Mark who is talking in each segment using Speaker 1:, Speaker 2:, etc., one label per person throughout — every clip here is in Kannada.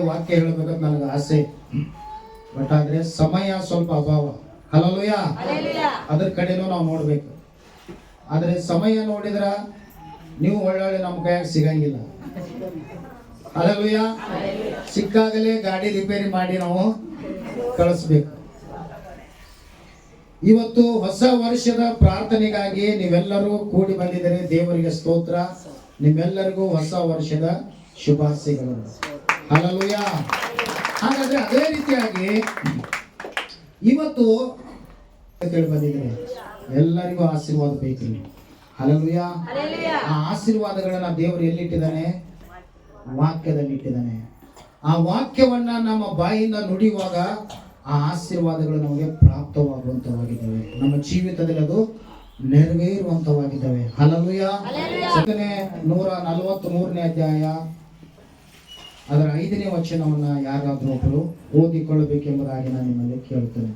Speaker 1: ವಾಕ್ಯ ಹೇಳಬೇಕಂತ ನನಗೆ ಆಸೆ. ಬಟ್ ಆದ್ರೆ ಸಮಯ ಸ್ವಲ್ಪ ಅಭಾವ. ಹಲ್ಲೆಲೂಯಾ. ಅದ್ರ ಕಡೆನೂ ನಾವು ನೋಡ್ಬೇಕು. ಆದ್ರೆ ಸಮಯ ನೋಡಿದ್ರ ನೀವು ಒಳ್ಳೊಳ್ಳೆ ನಮ್ಮ ಕೈಯಾಗ ಸಿಗಂಗಿಲ್ಲ. ಹಲ್ಲೆಲೂಯಾ. ಸಿಕ್ಕಾಗಲೇ ಗಾಡಿ ರಿಪೇರಿ ಮಾಡಿ ನಾವು ಕಳಿಸ್ಬೇಕು. ಇವತ್ತು ಹೊಸ ವರ್ಷದ ಪ್ರಾರ್ಥನೆಗಾಗಿ ನೀವೆಲ್ಲರೂ ಕೂಡಿ ಬಂದಿದ್ದೀರಿ. ದೇವರಿಗೆ ಸ್ತೋತ್ರ. ನಿಮ್ಮೆಲ್ಲರಿಗೂ ಹೊಸ ವರ್ಷದ ಶುಭಾಶಯಗಳು. ಹಲ್ಲೆಲೂಯಾ. ಹಾಗಾದ್ರೆ ಅದೇ ರೀತಿಯಾಗಿ ಇವತ್ತು ಬಂದಿದ್ದೀರಿ, ಎಲ್ಲರಿಗೂ ಆಶೀರ್ವಾದ ಬೇಕು. ಹಲ್ಲೆಲೂಯಾ. ಆ ಆಶೀರ್ವಾದಗಳನ್ನ ದೇವರು ಎಲ್ಲಿಟ್ಟಿದ್ದಾನೆ? ವಾಕ್ಯದಲ್ಲಿ ಇಟ್ಟಿದ್ದಾನೆ. ಆ ವಾಕ್ಯವನ್ನ ನಮ್ಮ ಬಾಯಿಂದ ನುಡಿಯುವಾಗ ಆ ಆಶೀರ್ವಾದಗಳು ನಮಗೆ ಪ್ರಾಪ್ತವಾಗುವಂತವಾಗಿದ್ದಾವೆ. ನಮ್ಮ ಜೀವಿತದಲ್ಲಿ ಅದು ನೆರವೇರುವಂತವಾಗಿದ್ದಾವೆ. ಹಲ್ಲೆಲೂಯಾ. 143ನೇ ಅಧ್ಯಾಯ ಅದರ 5ನೇ ವಚನವನ್ನ ಯಾರಾದ್ರೂ ಒಬ್ಬರು ಓದಿಕೊಳ್ಳಬೇಕೆಂಬುದಾಗಿ ನಾನು ನಿಮ್ಮಲ್ಲಿ ಕೇಳುತ್ತೇನೆ.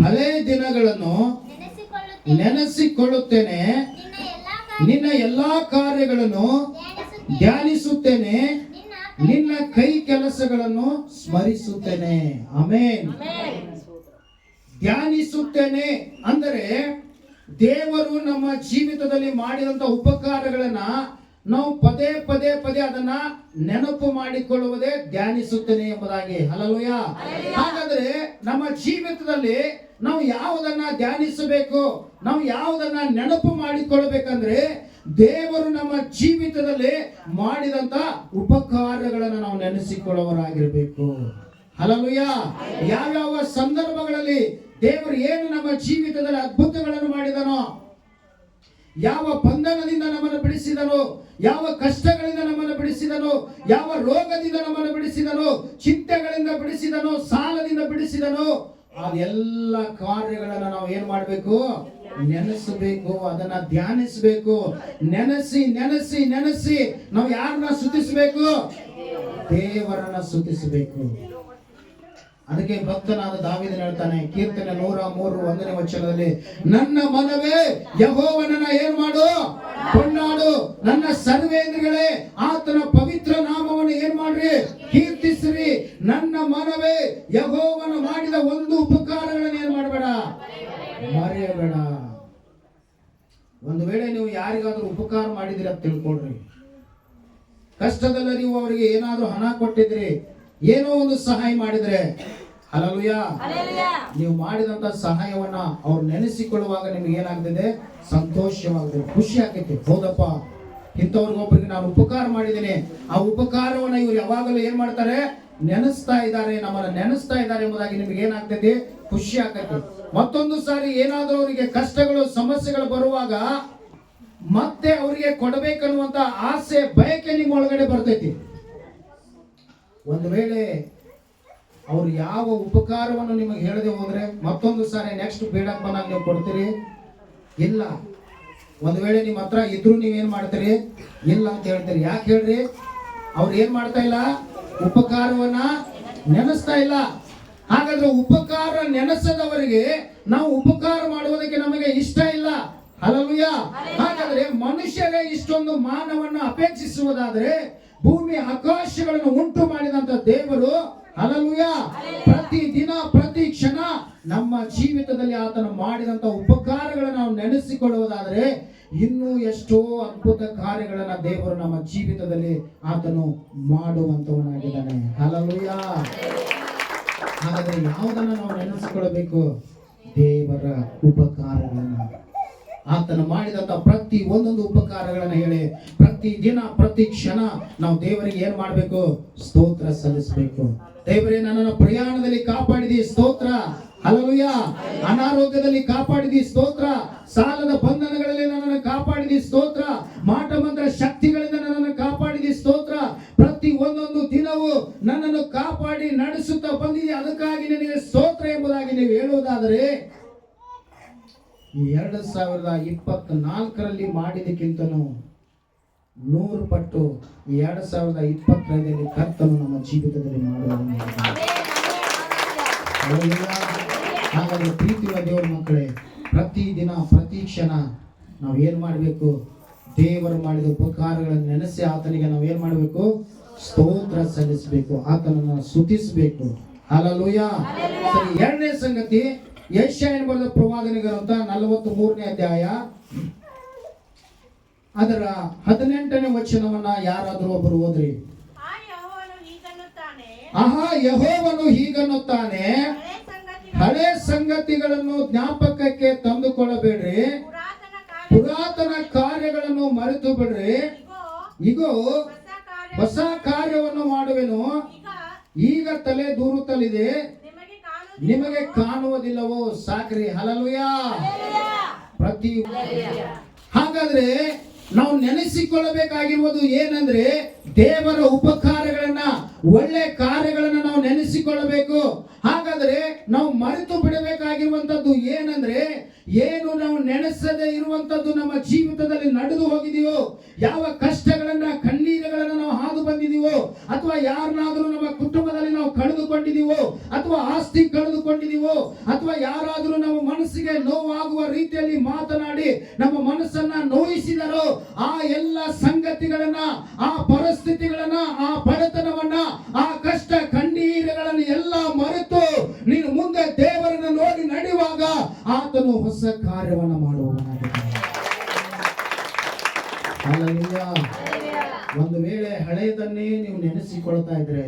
Speaker 1: ಹಳೆ ದಿನಗಳನ್ನು ನೆನೆಸಿಕೊಳ್ಳುತ್ತೇನೆ, ನಿನ್ನ ಎಲ್ಲಾ ಕಾರ್ಯಗಳನ್ನು ಧ್ಯಾನಿಸುತ್ತೇನೆ, ನಿನ್ನ ಕೈ ಕೆಲಸಗಳನ್ನು ಸ್ಮರಿಸುತ್ತೇನೆ. ಆಮೆನ್. ಧ್ಯಾನಿಸುತ್ತೇನೆ ಅಂದರೆ ದೇವರು ನಮ್ಮ ಜೀವಿತದಲ್ಲಿ ಮಾಡಿದಂತ ಉಪಕಾರಗಳನ್ನ ನಾವು ಪದೇ ಪದೇ ಪದೇ ಅದನ್ನ ನೆನಪು ಮಾಡಿಕೊಳ್ಳುವುದೇ ಧ್ಯಾನಿಸುತ್ತೇನೆ ಎಂಬುದಾಗಿ. ಹಲ್ಲೆಲೂಯಾ. ಹಾಗಾದ್ರೆ ನಮ್ಮ ಜೀವಿತದಲ್ಲಿ ನಾವು ಯಾವುದನ್ನ ಧ್ಯಾನಿಸಬೇಕು, ನಾವು ಯಾವುದನ್ನ ನೆನಪು ಮಾಡಿಕೊಳ್ಳಬೇಕಂದ್ರೆ ದೇವರು ನಮ್ಮ ಜೀವಿತದಲ್ಲಿ ಮಾಡಿದಂತ ಉಪಕಾರಗಳನ್ನು ನಾವು ನೆನೆಸಿಕೊಳ್ಳುವವರಾಗಿರ್ಬೇಕು. ಹಲ್ಲೆಲೂಯಾ. ಯಾವ್ಯಾವ ಸಂದರ್ಭಗಳಲ್ಲಿ ದೇವರು ಏನು ನಮ್ಮ ಜೀವಿತದಲ್ಲಿ ಅದ್ಭುತಗಳನ್ನು ಮಾಡಿದನೋ, ಯಾವ ಬಂಧನದಿಂದ ನಮ್ಮನ್ನು ಬಿಡಿಸಿದನು, ಯಾವ ಕಷ್ಟಗಳಿಂದ ನಮ್ಮನ್ನು ಬಿಡಿಸಿದನು, ಯಾವ ರೋಗದಿಂದ ನಮ್ಮನ್ನು ಬಿಡಿಸಿದನು, ಚಿಂತೆಗಳಿಂದ ಬಿಡಿಸಿದನು, ಸಾಲದಿಂದ ಬಿಡಿಸಿದನು, ಅದೆಲ್ಲ ಕಾರ್ಯಗಳನ್ನ ನಾವು ಏನ್ ಮಾಡ್ಬೇಕು? ನೆನೆಸಬೇಕು, ಅದನ್ನ ಧ್ಯಾನಿಸಬೇಕು. ನೆನೆಸಿ ನೆನೆಸಿ ನೆನೆಸಿ ನಾವು ಯಾರನ್ನ ಸ್ತುತಿಸಬೇಕು? ದೇವರನ್ನ ಸ್ತುತಿಸಬೇಕು. ಅದಕ್ಕೆ ಭಕ್ತನಾದ ದಾವೀದನು ಹೇಳ್ತಾನೆ, ಕೀರ್ತನೆ 103:1ನೇ ವಚನದಲ್ಲಿ, ನನ್ನ ಮನವೇ ಯೆಹೋವನನ್ನ ಏನ್ ಮಾಡು? ಕೊಂಡಾಡು. ನನ್ನ ಸರ್ವೇಂದ್ರಿಗಳೇ ಆತನ ಪವಿತ್ರ ನಾಮವನ್ನು ಏನ್ ಮಾಡ್ರಿ? ಕೀರ್ತಿಸ್ರಿ. ನನ್ನ ಮನವೇ ಯೆಹೋವನ ಮಾಡಿದ ಒಂದು ಉಪಕಾರಗಳನ್ನು ಏನ್ ಮಾಡಬೇಡ, ಮರೆಯಬೇಡ. ಒಂದು ವೇಳೆ ನೀವು ಯಾರಿಗಾದ್ರೂ ಉಪಕಾರ ಮಾಡಿದಿರಿ ಅಂತ ತಿಳ್ಕೊಳ್ರಿ. ಕಷ್ಟದಲ್ಲಿ ನೀವು ಅವರಿಗೆ ಏನಾದ್ರೂ ಹಣ ಕೊಟ್ಟಿದ್ರಿ, ಏನೋ ಒಂದು ಸಹಾಯ ಮಾಡಿದ್ರೆ, ಹಲ್ಲೆಲೂಯಾ, ನೀವು ಮಾಡಿದಂತ ಸಹಾಯವನ್ನ ಅವ್ರು ನೆನೆಸಿಕೊಳ್ಳುವಾಗ ನಿಮ್ಗೆ ಏನಾಗ್ತದೆ? ಸಂತೋಷವಾಗ್ತದೆ, ಖುಷಿ ಆಗ್ತೈತಿ. ಹೌದಪ್ಪ, ಇಂಥವ್ರಿಗೊಬ್ಬರಿಗೆ ನಾನು ಉಪಕಾರ ಮಾಡಿದ್ದೇನೆ. ಆ ಉಪಕಾರವನ್ನ ಇವ್ರು ಯಾವಾಗಲೂ ಏನ್ ಮಾಡ್ತಾರೆ? ನೆನೆಸ್ತಾ ಇದ್ದಾರೆ, ನಮ್ಮನ್ನ ನೆನೆಸ್ತಾ ಇದ್ದಾರೆ ಎಂಬುದಾಗಿ ನಿಮ್ಗೆ ಏನಾಗ್ತದೆ? ಖುಷಿ ಆಗ್ತೈತಿ. ಮತ್ತೊಂದು ಸಾರಿ ಏನಾದ್ರೂ ಅವರಿಗೆ ಕಷ್ಟಗಳು ಸಮಸ್ಯೆಗಳು ಬರುವಾಗ ಮತ್ತೆ ಅವರಿಗೆ ಕೊಡಬೇಕನ್ನುವಂತ ಆಸೆ ಬಯಕೆ ನಿಮ್ಮ ಒಳಗಡೆ ಬರ್ತೈತಿ. ಒಂದು ವೇಳೆ ಅವ್ರು ಯಾವ ಉಪಕಾರವನ್ನು ನಿಮಗೆ ಹೇಳದೆ ಹೋದ್ರೆ ಮತ್ತೊಂದು ಸಾರಿ ನೆಕ್ಸ್ಟ್ ಬೇಡಕ್ ಬಂದಾಗ ನೀವು ಕೊಡ್ತೀರಿ? ಇಲ್ಲ. ಒಂದು ವೇಳೆ ನಿಮ್ಮ ಹತ್ರ ಇದ್ರು ನೀವೇನ್ ಮಾಡ್ತೀರಿ? ಇಲ್ಲ ಅಂತ ಹೇಳ್ತೀರಿ. ಯಾಕೆ ಹೇಳ್ರಿ? ಅವ್ರು ಏನ್ ಮಾಡ್ತಾ ಇಲ್ಲ? ಉಪಕಾರವನ್ನ ನೆನೆಸ್ತಾ ಇಲ್ಲ. ಹಾಗಾದ್ರೆ ಉಪಕಾರ ನೆನೆಸದವರಿಗೆ ನಾವು ಉಪಕಾರ ಮಾಡುವುದಕ್ಕೆ ನಮಗೆ ಇಷ್ಟ ಇಲ್ಲ. ಹಲ್ಲೆಲೂಯಾ. ಹಾಗಾದ್ರೆ ಮನುಷ್ಯರೇ ಇಷ್ಟೊಂದು ಮಾನವನ್ನ ಅಪೇಕ್ಷಿಸುವುದಾದ್ರೆ ಭೂಮಿ ಆಕಾಶಗಳನ್ನು ಉಂಟು ಮಾಡಿದಂತ ದೇವರು, ಹಲ್ಲೆಲೂಯಾ, ಪ್ರತಿ ದಿನ ಪ್ರತಿ ಕ್ಷಣ ನಮ್ಮ ಜೀವಿತದಲ್ಲಿ ಆತನು ಮಾಡಿದಂತ ಉಪಕಾರಗಳನ್ನು ನಾವು ನೆನೆಸಿಕೊಳ್ಳುವುದಾದ್ರೆ ಇನ್ನೂ ಎಷ್ಟೋ ಅದ್ಭುತ ಕಾರ್ಯಗಳನ್ನ ದೇವರು ನಮ್ಮ ಜೀವಿತದಲ್ಲಿ ಆತನು ಮಾಡುವಂತವನಾಗಿದ್ದಾನೆ. ಹಲ್ಲೆಲೂಯಾ. ಹಾಗಾದ್ರೆ ಯಾವುದನ್ನ ನಾವು ನೆನೆಸಿಕೊಳ್ಳಬೇಕು? ದೇವರ ಉಪಕಾರಗಳನ್ನ, ಆತನು ಮಾಡಿದಂತ ಪ್ರತಿ ಒಂದೊಂದು ಉಪಕಾರಗಳನ್ನ ಹೇಳಿ ಪ್ರತಿ ದಿನ ಪ್ರತಿ ಕ್ಷಣ ನಾವು ದೇವರಿಗೆ ಏನ್ ಮಾಡ್ಬೇಕು? ಸ್ತೋತ್ರ ಸಲ್ಲಿಸಬೇಕು. ದೇವರೇ, ನನ್ನನ್ನು ಪ್ರಯಾಣದಲ್ಲಿ ಕಾಪಾಡಿದಿ, ಸ್ತೋತ್ರ. ಹಲ್ಲೆಲೂಯಾ. ಅನಾರೋಗ್ಯದಲ್ಲಿ ಕಾಪಾಡಿದಿ, ಸ್ತೋತ್ರ. ಸಾಲದ ಬಂಧನಗಳಲ್ಲಿ ನನ್ನನ್ನು ಕಾಪಾಡಿದಿ, ಸ್ತೋತ್ರ. ಮಾಟ ಮಂತ್ರ ಶಕ್ತಿಗಳಿಂದ ನನ್ನನ್ನು ಕಾಪಾಡಿದಿ, ಸ್ತೋತ್ರ. ಪ್ರತಿ ಒಂದೊಂದು ದಿನವೂ ನನ್ನನ್ನು ಕಾಪಾಡಿ ನಡೆಸುತ್ತಾ ಬಂದಿದೆ, ಅದಕ್ಕಾಗಿ ನಿನಗೆ ಸ್ತೋತ್ರ ಎಂಬುದಾಗಿ ನೀವು ಹೇಳುವುದಾದರೆ 2024ರಲ್ಲಿ ಮಾಡಿದಕ್ಕಿಂತನೂ 100 ಪಟ್ಟು 2025ರಲ್ಲಿ ಕರ್ತನು ನಮ್ಮ ಜೀವಿತದಲ್ಲಿ ಮಾಡುವನು. ಹಾಗಾದ್ರೆ ಪ್ರೀತಿಯ ದೇವರ ಮಕ್ಕಳೇ, ಪ್ರತಿ ದಿನ ಪ್ರತಿ ಕ್ಷಣ ನಾವು ಏನ್ ಮಾಡಬೇಕು? ದೇವರು ಮಾಡಿದ ಉಪಕಾರಗಳನ್ನು ನೆನೆಸಿ ಆತನಿಗೆ ನಾವು ಏನ್ ಮಾಡಬೇಕು? ಸ್ತೋತ್ರ ಸಲ್ಲಿಸಬೇಕು, ಆತನನ್ನು ಸ್ತುತಿಸಬೇಕು. ಹಲ್ಲೆಲೂಯಾ. ಸರಿ, ಎರಡನೇ ಸಂಗತಿ ಯೆಶಾಯನ ಬರೆದ ಪ್ರವಾದನೆ ಗ್ರಂಥ 43ನೇ ಅಧ್ಯಾಯ ಅದರ 18ನೇ ವಚನವನ್ನ ಯಾರಾದರೂ ಒಬ್ಬರು ಓದ್ರಿ. ಆಹಾ, ಯೆಹೋವನು ಹೀಗನ್ನುತ್ತಾನೆ, ಹಳೆ ಸಂಗತಿಗಳನ್ನು ಜ್ಞಾಪಕಕ್ಕೆ ತಂದುಕೊಳ್ಳಬೇಡ್ರಿ, ಪುರಾತನ ಕಾರ್ಯಗಳನ್ನು ಮರೆತು ಬಿಡ್ರಿ. ಇಗೋ ಹೊಸ ಕಾರ್ಯವನ್ನು ಮಾಡುವೆನು, ಈಗ ತಲೆ ದೂರುತ್ತಲಿದೆ, ನಿಮಗೆ ಕಾಣುವುದಿಲ್ಲವೋ? ಸಾಕ್ರಿ. ಹಲ್ಲೆಲೂಯಾ. ಹಾಗಾದ್ರೆ ನಾವು ನೆನೆಸಿಕೊಳ್ಳಬೇಕಾಗಿರುವುದು ಏನಂದ್ರೆ, ದೇವರ ಉಪಕಾರಗಳನ್ನ, ಒಳ್ಳೆ ಕಾರ್ಯಗಳನ್ನ ನಾವು ನೆನೆಸಿಕೊಳ್ಳಬೇಕು. ಹಾಗಾದ್ರೆ ನಾವು ಮರೆತು ಬಿಡಬೇಕಾಗಿರುವಂತದ್ದು ಏನಂದ್ರೆ, ಏನು ನಾವು ನೆನೆಸದೇ ಇರುವಂತದ್ದು ನಮ್ಮ ಜೀವಿತದಲ್ಲಿ ನಡೆದು ಹೋಗಿದೆಯೋ, ಯಾವ ಕಷ್ಟಗಳನ್ನ, ಕಣ್ಣೀರುಗಳನ್ನ ನಾವು ಹಾದು ಬಂದಿದೀವೋ, ಅಥವಾ ಯಾರನ್ನಾದ್ರೂ ನಮ್ಮ ಕುಟುಂಬದಲ್ಲಿ ನಾವು ಕಳೆದುಕೊಂಡಿದೀವೋ, ಅಥವಾ ಆಸ್ತಿ ಕಳೆದುಕೊಂಡಿದೀವೋ, ಅಥವಾ ಯಾರಾದ್ರೂ ನಮ್ಮ ಮನಸ್ಸಿಗೆ ನೋವಾಗುವ ರೀತಿಯಲ್ಲಿ ಮಾತನಾಡಿ ನಮ್ಮ ಮನಸ್ಸನ್ನ ನೋಯಿಸಿದರೋ, ಆ ಎಲ್ಲ ಸಂಗತಿಗಳನ್ನ, ಆ ಪರಿಸ್ಥಿತಿಗಳನ್ನ, ಆ ಬಡತನವನ್ನ, ಆ ಕಷ್ಟ ಕಣ್ಣೀರುಗಳನ್ನು ಎಲ್ಲ ಮರೆತು ನೀನು ಮುಂದೆ ದೇವರನ್ನು ನೋಡಿ ನಡೆಯುವಾಗ ಆತನು ಹೊಸ ಕಾರ್ಯವನ್ನು ಮಾಡುವವನಾಗಿದ್ದಾನೆ. ಹಲ್ಲೆಲೂಯಾ. ಒಂದು ವೇಳೆ ಹಳೆಯದನ್ನೇ ನೀವು ನೆನೆಸಿಕೊಳ್ತಾ ಇದ್ರೆ,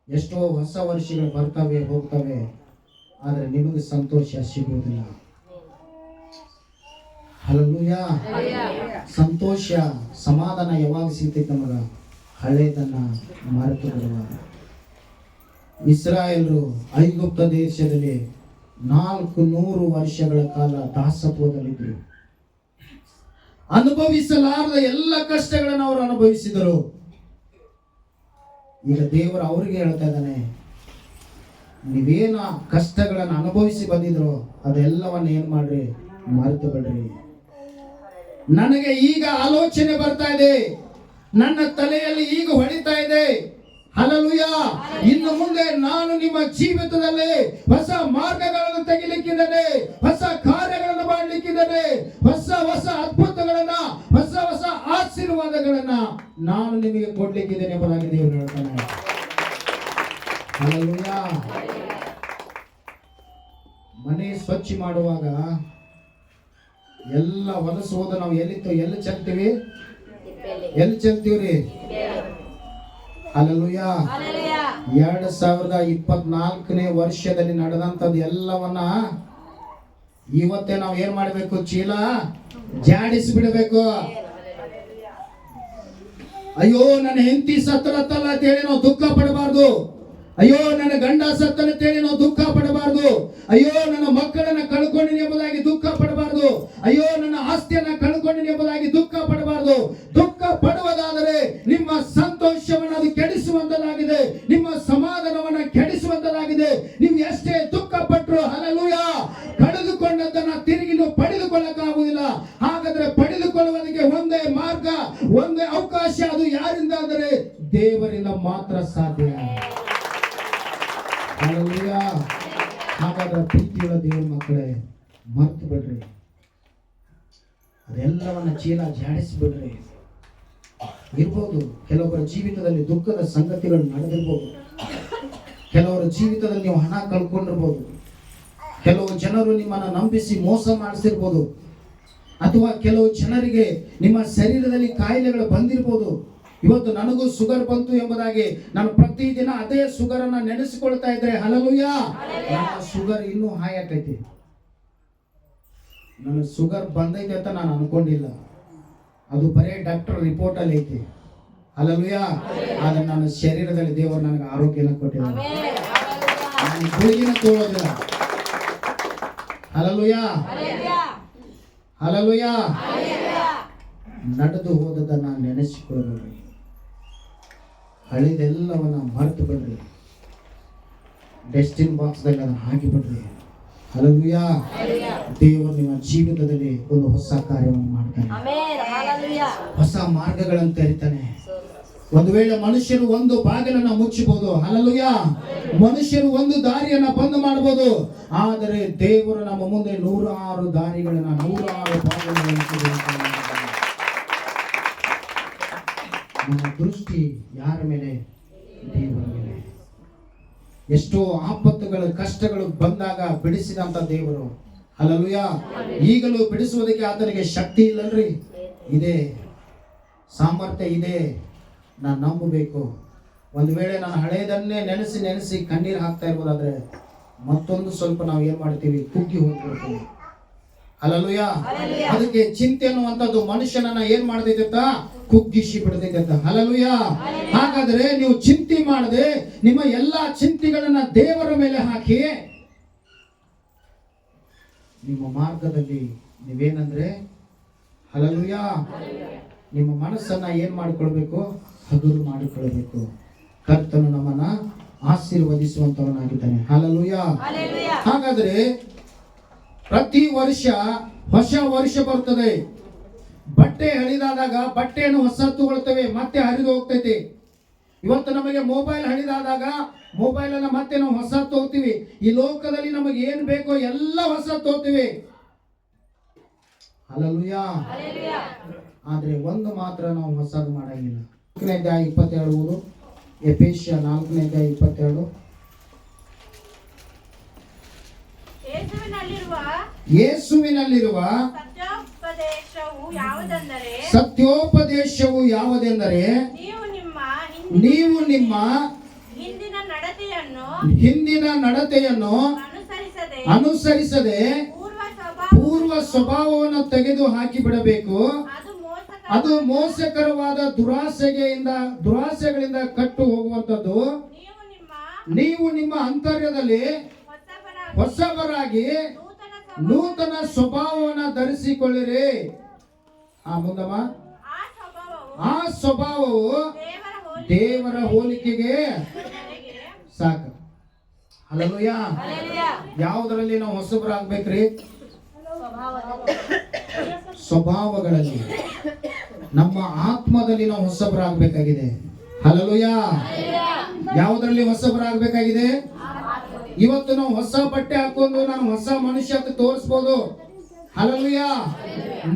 Speaker 1: ಎಷ್ಟೋ ಹೊಸ ವರ್ಷಗಳು ಬರ್ತವೆ ಹೋಗ್ತವೆ, ಆದ್ರೆ ನಿಮಗೆ ಸಂತೋಷ ಸಿಗುವುದಿಲ್ಲ. ಹಲ್ಲೆಲೂಯಾ. ಸಂತೋಷ, ಸಮಾಧಾನ ಯಾವಾಗ ಸಿಗ್ತೈತೆ ನಮಗ? ಹಳೆಯದನ್ನ ಮರೆತು ಬಿಡುವಾಗ. ಇಸ್ರಾಯೇಲರು ಐಗುಪ್ತ ದೇಶದಲ್ಲಿ 400 ವರ್ಷಗಳ ಕಾಲ ದಾಸತ್ವದಲ್ಲಿದ್ದರು. ಅನುಭವಿಸಲಾರದ ಎಲ್ಲ ಕಷ್ಟಗಳನ್ನು ಅವರು ಅನುಭವಿಸಿದರು. ಈಗ ದೇವರು ಅವರಿಗೆ ಹೇಳ್ತಾ ಇದ್ದಾನೆ, ನೀವೇನ ಕಷ್ಟಗಳನ್ನು ಅನುಭವಿಸಿ ಬಂದಿದ್ರು ಅದೆಲ್ಲವನ್ನ ಏನ್ ಮಾಡ್ರಿ? ಮರೆತು ಬಿಡ್ರಿ. ನನಗೆ ಈಗ ಆಲೋಚನೆ ಬರ್ತಾ ಇದೆ, ನನ್ನ ತಲೆಯಲ್ಲಿ ಈಗ ಹೊಡಿತಾ ಇದೆ. ಹಲ್ಲೆಲೂಯಾ. ಇನ್ನು ಮುಂದೆ ನಾನು ನಿಮ್ಮ ಜೀವಿತದಲ್ಲಿ ಹೊಸ ಮಾರ್ಗಗಳನ್ನು ತೆಗಿಲಿಕ್ಕಿದ್ದೇನೆ, ಹೊಸ ಕಾರ್ಯಗಳನ್ನು ಮಾಡಲಿಕ್ಕಿದ್ದೇನೆ, ಹೊಸ ಹೊಸ ಅದ್ಭುತಗಳನ್ನ, ಹೊಸ ಹೊಸ ಆಶೀರ್ವಾದಗಳನ್ನ ನಾನು ನಿಮಗೆ ಕೊಡ್ಲಿಕ್ಕಿದ್ದೇನೆ ಎಂಬುದಾಗಿ ದೇವರು ಹೇಳ್ತಾನೆ. ಹಲ್ಲೆಲೂಯಾ. ಮನೆ ಸ್ವಚ್ಛ ಮಾಡುವಾಗ ಎಲ್ಲ ಹೊಲಸು ಹೋದ ನಾವು ಎಲ್ಲಿ ಚೆಲ್ತೀವಿ? ಎಲ್ಲಿ ಚೆಲ್ತೀವ್ರಿ? ಹಲ್ಲೆಲೂಯಾ. 2024ನೇ ವರ್ಷದಲ್ಲಿ ನಡೆದಂತದ್ದು ಎಲ್ಲವನ್ನ ಇವತ್ತೇ ನಾವು ಏನ್ ಮಾಡ್ಬೇಕು? ಚೀಲ ಜಾಡಿಸಿ ಬಿಡಬೇಕು. ಅಯ್ಯೋ ನನ್ನ ಹೆಂಡತಿ ಸತ್ತರತ್ತಲ್ಲ ಅಂತ ಹೇಳಿ ನಾವು ದುಃಖ ಪಡಬಾರ್ದು. ಅಯ್ಯೋ ನನ್ನ ಗಂಡ ಸತ್ತನಂತೇಳಿ ನಾವು ದುಃಖ ಪಡಬಾರ್ದು. ಅಯ್ಯೋ ನನ್ನ ಮಕ್ಕಳನ್ನ ಕಳ್ಕೊಂಡಿನಿ ಎಂಬುದಾಗಿ ದುಃಖ ಪಡಬಾರ್ದು. ಅಯ್ಯೋ ನನ್ನ ಆಸ್ತಿಯನ್ನ ಕಳ್ಕೊಂಡಿನಿ ಎಂಬುದಾಗಿ ದುಃಖ ಪಡಬಾರ್ದು. ದುಃಖ ಪಡುವುದಾದರೆ ನಿಮ್ಮ ಸಂತೋಷವನ್ನು ಅದು ಕೆಡಿಸುವಂತದಾಗಿದೆ, ನಿಮ್ಮ ಸಮಾಧಾನವನ್ನ ಕೆಡಿಸುವಂತದಾಗಿದೆ. ನೀವು ಎಷ್ಟೇ ದುಃಖ ಪಟ್ಟರು, ಹಲ್ಲೆಲೂಯಾ, ಕಳೆದುಕೊಂಡದ್ದನ್ನ ತಿರುಗಿ ನೀವು ಪಡೆದುಕೊಳ್ಳಕ್ಕಾಗುವುದಿಲ್ಲ. ಹಾಗಾದ್ರೆ ಪಡೆದುಕೊಳ್ಳುವುದಕ್ಕೆ ಒಂದೇ ಮಾರ್ಗ, ಒಂದೇ ಅವಕಾಶ, ಅದು ಯಾರಿಂದ ಅಂದರೆ ದೇವರಿಂದ ಮಾತ್ರ ಸಾಧ್ಯ. ಹಲ್ಲೆಲೂಯಾ. ಹಾಗಾದ್ರೆ ಪ್ರೀತಿಯುಳ್ಳ ದೇವರ ಮಕ್ಕಳೇ, ಮರ್ತು ಬಿಡ್ರಿ, ಅದೆಲ್ಲವನ್ನ ಚೀಲ ಜಾಡಿಸಿಬಿಡ್ರಿ. ಇರ್ಬೋದು ಕೆಲವೊಬ್ಬರ ಜೀವಿತದಲ್ಲಿ ದುಃಖದ ಸಂಗತಿಗಳು ನಡೆದಿರ್ಬೋದು, ಕೆಲವರ ಜೀವಿತದಲ್ಲಿ ನೀವು ಹಣ ಕಳ್ಕೊಂಡಿರ್ಬೋದು, ಕೆಲವು ಜನರು ನಿಮ್ಮನ್ನ ನಂಬಿಸಿ ಮೋಸ ಮಾಡಿಸಿರ್ಬೋದು, ಅಥವಾ ಕೆಲವು ಜನರಿಗೆ ನಿಮ್ಮ ಶರೀರದಲ್ಲಿ ಕಾಯಿಲೆಗಳು ಬಂದಿರ್ಬೋದು. ಇವತ್ತು ನನಗೂ ಶುಗರ್ ಬಂತು ಎಂಬುದಾಗಿ ನಾನು ಪ್ರತಿದಿನ ಅದೇ ಶುಗರ್ ಅನ್ನ ನೆನೆಸಿಕೊಳ್ತಾ ಇದ್ರೆ, ಹಲ್ಲೆಲೂಯಾ, ನನ್ನ ಶುಗರ್ ಇನ್ನೂ ಹಾಯ್ ಆಕೈತಿ. ನನ್ನ ಶುಗರ್ ಬಂದೈತೆ ಅಂತ ನಾನು ಅನ್ಕೊಂಡಿಲ್ಲ, ಅದು ಬರೇ ಡಾಕ್ಟರ್ ರಿಪೋರ್ಟ್ ಅಲ್ಲಿ ಐತಿ. ಹಲ್ಲೆಲೂಯಾ. ಆದ್ರೆ ನನ್ನ ಶರೀರದಲ್ಲಿ ದೇವರು ನನಗೆ ಆರೋಗ್ಯನ ಕೊಟ್ಟಿದ್ದಾನೆ, ನಾನು ಗುಳಿಗಿನ ತಗೊಳ್ಳೋದಿಲ್ಲ. ಹಲ್ಲೆಲೂಯಾ. ಹಲ್ಲೆಲೂಯಾ. ನಡೆದು ಹೋದದನ್ನ ನೆನೆಸಿಕೊಳ್ಳಬೇಡ್ರಿ, ಹಳೆದೆಲ್ಲವನ್ನ ಮರೆತು ಬಿಡ್ರಿ, ಡೆಸ್ಟಿನ್ ಬಾಕ್ಸ್ದಾಗ ಅದನ್ನ ಹಾಕಿಬಿಡ್ರಿ. ಹಲ್ಲೆಲೂಯಾ. ದೇವರು ನಿಮ್ಮ ಜೀವಿತದಲ್ಲಿ ಒಂದು ಹೊಸ ಕಾರ್ಯವನ್ನು ಮಾಡ್ತಾನೆ, ಹೊಸ ಮಾರ್ಗಗಳನ್ನು ತೆರಿತಾನೆ. ಒಂದು ವೇಳೆ ಮನುಷ್ಯರು ಒಂದು ಬಾಗಿಲನ್ನ ಮುಚ್ಚಬಹುದು, ಹಲ್ಲೆಲೂಯಾ, ಮನುಷ್ಯರು ಒಂದು ದಾರಿಯನ್ನ ಬಂದ್ ಮಾಡಬಹುದು, ಆದರೆ ದೇವರು ನಮ್ಮ ಮುಂದೆ 106 ದಾರಿಗಳನ್ನ, 106 ಬಾಗಿಲುಗಳನ್ನು ನಮ್ಮ ದೃಷ್ಟಿ ಯಾರ ಮೇಲೆ? ದೇವರ ಮೇಲೆ. ಎಷ್ಟೋ ಆಪತ್ತುಗಳು ಕಷ್ಟಗಳು ಬಂದಾಗ ಬಿಡಿಸಿದಂತ ದೇವರು. ಹಲ್ಲೆಲೂಯಾ. ಈಗಲೂ ಬಿಡಿಸುವುದಕ್ಕೆ ಆತನಿಗೆ ಶಕ್ತಿ ಇಲ್ಲಲ್ರಿ? ಇದೆ, ಸಾಮರ್ಥ್ಯ ಇದೆ. ನಾನು ನಂಬಬೇಕು. ಒಂದು ವೇಳೆ ನಾನು ಹಳೆಯದನ್ನೇ ನೆನೆಸಿ ಕಣ್ಣೀರು ಹಾಕ್ತಾ ಇರ್ಬೋದಾದ್ರೆ ಮತ್ತೊಂದು ಸ್ವಲ್ಪ ನಾವು ಏನ್ ಮಾಡ್ತೀವಿ? ಕುಗ್ಗಿ ಹೋಗ್ಬಿಡ್ತೀವಿ. ಹಲ್ಲೆಲೂಯಾ. ಅದಕ್ಕೆ ಚಿಂತೆ ಅನ್ನುವಂಥದ್ದು ಮನುಷ್ಯನನ್ನ ಏನ್ ಮಾಡ್ತೈತೆ? ಕುಗ್ಗಿಸಿ ಬಿಡ್ತೈತೆ. ಹಲ್ಲೆಲೂಯಾ. ಹಾಗಾದ್ರೆ ನೀವು ಚಿಂತೆ ಮಾಡದೆ ನಿಮ್ಮ ಎಲ್ಲಾ ಚಿಂತೆಗಳನ್ನ ದೇವರ ಮೇಲೆ ಹಾಕಿ ನಿಮ್ಮ ಮಾರ್ಗದಲ್ಲಿ ನೀವೇನಂದ್ರೆ, ಹಲ್ಲೆಲೂಯಾ, ನಿಮ್ಮ ಮನಸ್ಸನ್ನ ಏನ್ ಮಾಡಿಕೊಳ್ಬೇಕು? ಹಗುರು ಮಾಡಿಕೊಳ್ಬೇಕು. ಕರ್ತನು ನಮ್ಮನ್ನ ಆಶೀರ್ವದಿಸುವಂತವನಾಗಿದ್ದಾನೆ. ಹಲ್ಲೆಲೂಯಾ. ಹಾಗಾದ್ರೆ ಪ್ರತಿ ವರ್ಷ ಹೊಸ ವರ್ಷ ಬರ್ತದೆ. ಬಟ್ಟೆ ಹರಿದಾದಾಗ ಬಟ್ಟೆಯನ್ನು ಹೊಸ ತಗೊಳ್ತೇವೆ, ಮತ್ತೆ ಹರಿದು ಹೋಗ್ತೈತಿ. ಇವತ್ತು ನಮಗೆ ಮೊಬೈಲ್ ಹರಿದಾದಾಗ ಮೊಬೈಲ್ ಅನ್ನ ಮತ್ತೆ ನಾವು ಹೊಸ ತಗೋತೀವಿ. ಈ ಲೋಕದಲ್ಲಿ ನಮಗೆ ಏನ್ ಬೇಕೋ ಎಲ್ಲ ಹೊಸ ತಗೋತೀವಿ. ಹಲ್ಲೆಲೂಯಾ. ಆದ್ರೆ ಒಂದು ಮಾತ್ರ ನಾವು ಹೊಸದು ಮಾಡಂಗಿಲ್ಲ. 4ನೇ ಅಧ್ಯಾಯ 22 ಓದು. ಎಫೆಸ್ಯ 4ನೇ ಅಧ್ಯಾಯ 22. ಯೇಸುವಿನಲ್ಲಿರುವ ಸತ್ಯೋಪದೇಶವು ಯಾವುದೆಂದರೆ, ನೀವು ನಿಮ್ಮ ಹಿಂದಿನ ನಡತೆಯನ್ನು ಅನುಸರಿಸದೆ ಪೂರ್ವ ಸ್ವಭಾವವನ್ನು ತೆಗೆದು ಹಾಕಿ ಬಿಡಬೇಕು. ಅದು ಮೋಸಕರವಾದ ದುರಾಸೆಗಳಿಂದ ಕಟ್ಟು ಹೋಗುವಂಥದ್ದು. ನೀವು ನಿಮ್ಮ ಅಂತರ್ಯದಲ್ಲಿ ಹೊಸಬರಾಗಿ ನೂತನ ಸ್ವಭಾವವನ್ನು ಧರಿಸಿಕೊಳ್ಳಿರಿ. ಮುಂದಮ್ಮ, ಆ ಸ್ವಭಾವವು ದೇವರ ಹೋಲಿಕೆಗೆ ಸಾಕು. ಹಲ್ಲೆಲೂಯಾ. ಯಾವುದರಲ್ಲಿ ನಾವು ಹೊಸಬರಾಗ್ಬೇಕ್ರಿ? ಸ್ವಭಾವಗಳಲ್ಲಿ, ನಮ್ಮ ಆತ್ಮದಲ್ಲಿ ನಾವು ಹೊಸಬರಾಗಬೇಕಾಗಿದೆ. ಹಲ್ಲೆಲೂಯಾ. ಯಾವುದರಲ್ಲಿ ಹೊಸಬರಾಗಬೇಕಾಗಿದೆ? ಇವತ್ತು ನಾವು ಹೊಸ ಬಟ್ಟೆ ಹಾಕೊಂಡು ನಾನು ಹೊಸ ಮನುಷ್ಯ ಅಂತ ತೋರಿಸ್ಬೋದು. ಹಲ್ಲೆಲೂಯಾ.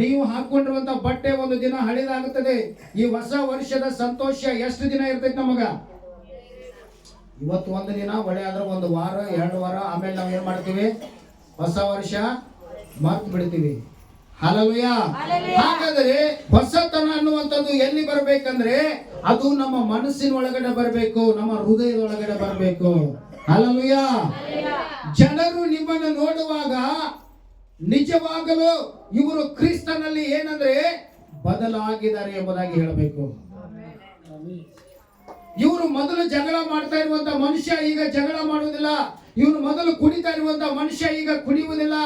Speaker 1: ನೀವು ಹಾಕೊಂಡಿರುವಂತ ಬಟ್ಟೆ ಒಂದು ದಿನ ಹಳಿದಾಗುತ್ತದೆ. ಈ ಹೊಸ ವರ್ಷದ ಸಂತೋಷ ಎಷ್ಟು ದಿನ ಇರ್ತೈತಿ ನಮಗ? ಇವತ್ತು ಒಂದು ದಿನ, ಒಳ್ಳೆ ಆದ್ರೆ ಒಂದು ವಾರ 2 ವಾರ, ಆಮೇಲೆ ನಾವು ಏನ್ ಮಾಡ್ತೀವಿ? ಹೊಸ ವರ್ಷ ಮರ್ತು ಬಿಡ್ತೀವಿ. ಹಲ್ಲೆಲೂಯಾ. ಹಾಗಾದ್ರೆ ಹೊಸತನ ಅನ್ನುವಂಥದ್ದು ಎಲ್ಲಿ ಬರ್ಬೇಕಂದ್ರೆ ಅದು ನಮ್ಮ ಮನಸ್ಸಿನ ಒಳಗಡೆ ಬರಬೇಕು, ನಮ್ಮ ಹೃದಯದ ಒಳಗಡೆ ಬರಬೇಕು. ಹಲ್ಲೆಲೂಯಾ. ಜನರು ನಿಮ್ಮನ್ನು ನೋಡುವಾಗ ನಿಜವಾಗಲೂ ಇವರು ಕ್ರಿಸ್ತನಲ್ಲಿ ಏನಂದ್ರೆ ಬದಲಾಗಿದ್ದಾರೆ ಎಂಬುದಾಗಿ ಹೇಳಬೇಕು. ಇವರು ಮೊದಲು ಜಗಳ ಮಾಡ್ತಾ ಇರುವಂತ ಮನುಷ್ಯ ಈಗ ಜಗಳ ಮಾಡುವುದಿಲ್ಲ. ಇವನು ಮೊದಲು ಕುಡಿತಾ ಇರುವಂತ ಮನುಷ್ಯ ಈಗ ಕುಡಿಯುವುದಿಲ್ಲ.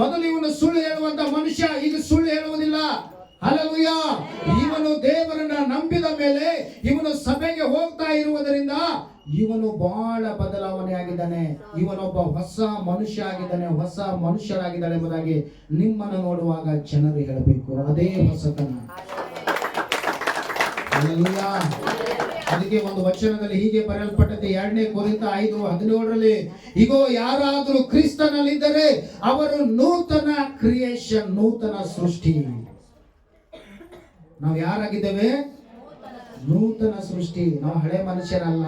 Speaker 1: ಮೊದಲು ಇವನು ಸುಳ್ಳು ಹೇಳುವಂತ ಮನುಷ್ಯ ಈಗ ಸುಳ್ಳು ಹೇಳುವುದಿಲ್ಲ. ಹಲ್ಲೆಲೂಯಾ. ಇವನು ದೇವರನ್ನ ನಂಬಿದ ಮೇಲೆ ಇವನು ಸಭೆಗೆ ಹೋಗ್ತಾ ಇರುವುದರಿಂದ ಇವನು ಬಹಳ ಬದಲಾವಣೆ ಆಗಿದ್ದಾನೆ. ಇವನೊಬ್ಬ ಹೊಸ ಮನುಷ್ಯ ಆಗಿದ್ದಾನೆ, ಹೊಸ ಮನುಷ್ಯರಾಗಿದ್ದಾನೆ ಎಂಬುದಾಗಿ ನಿಮ್ಮನ್ನು ನೋಡುವಾಗ ಜನರು ಹೇಳಬೇಕು. ಅದೇ ಹೊಸತನ. ಹಲ್ಲೆಲೂಯಾ. ಅದಕ್ಕೆ ಒಂದು ವಚನದಲ್ಲಿ ಹೀಗೆ ಬರೆಯಲ್ಪಟ್ಟಂತೆ 2ನೇ ಕೊರಿಂಥ 5:17 ಇಗೋ, ಯಾರಾದರೂ ಕ್ರಿಸ್ತನಲ್ಲಿದ್ದರೆ ಅವರು ನೂತನ ಕ್ರಿಯೇಷನ್, ನೂತನ ಸೃಷ್ಟಿ. ನಾವು ಯಾರಾಗಿದ್ದೇವೆ? ನೂತನ ಸೃಷ್ಟಿ. ನಾವು ಹಳೆ ಮನುಷ್ಯರಲ್ಲ.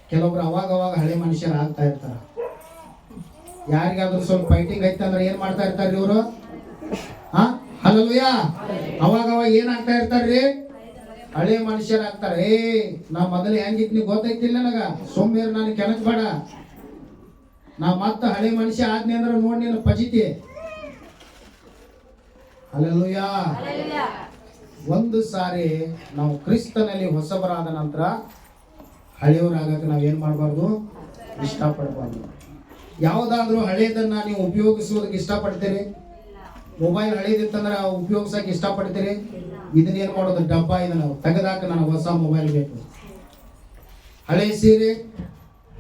Speaker 1: ಕೆಲವೊಬ್ರು ಅವಾಗ ಹಳೆ ಮನುಷ್ಯರು ಆಗ್ತಾ ಇರ್ತಾರ. ಯಾರಿಗಾದ್ರೂ ಸ್ವಲ್ಪ ಫೈಟಿಂಗ್ ಐತಂದ್ರೆ ಏನ್ ಮಾಡ್ತಾ ಇರ್ತಾರ್ರಿ ಇವರು? ಹಲ್ಲೆಲೂಯಾ. ಅವಾಗ ಏನಾಗ್ತಾ ಇರ್ತಾರ್ರಿ? ಹಳೆ ಮನುಷ್ಯರಾಗ್ತಾರೆ. ನಾ ಮೊದಲು ಹೆಂಗಿದ್ ನೀವು ಗೊತ್ತೈತಿಲ್ಲ ನನಗ, ಸೋಮ್ಯರು ನಾನು ಕೆಣಕ್ ಬೇಡ. ನಾ ಮತ್ತ ಹಳೆ ಮನುಷ್ಯ ಆದ್ನಿ ಅಂದ್ರೆ ನೋಡಿ ನೀನು ಪಜಿತಿ. ಹಲ್ಲೆಲೂಯಾ. ಒಂದು ಸಾರಿ ನಾವು ಕ್ರಿಸ್ತನಲ್ಲಿ ಹೊಸಬರಾದ ನಂತರ ಹಳೆಯವರಾಗಕ್ಕೆ ನಾವು ಏನ್ ಮಾಡಬಾರ್ದು? ಇಷ್ಟಪಡಬಾರ್ದು. ಯಾವುದಾದ್ರೂ ಹಳೇದನ್ನ ನೀವು ಉಪಯೋಗಿಸುವುದಕ್ಕೆ ಇಷ್ಟಪಡ್ತೀರಿ? ಮೊಬೈಲ್ ಹಳೇದಿತ್ತಂದ್ರೆ ಉಪಯೋಗಿಸಕ್ಕೆ ಇಷ್ಟಪಡ್ತೀರಿ? ಇದನ್ನ ಏನ್ ಮಾಡೋದು? ಡಬ್ಬ ಇದನ್ನ ತೆಗೆದಾಕ ನನಗೆ ಹೊಸ ಮೊಬೈಲ್ ಬೇಕು. ಹಳೆ ಸೀರೆ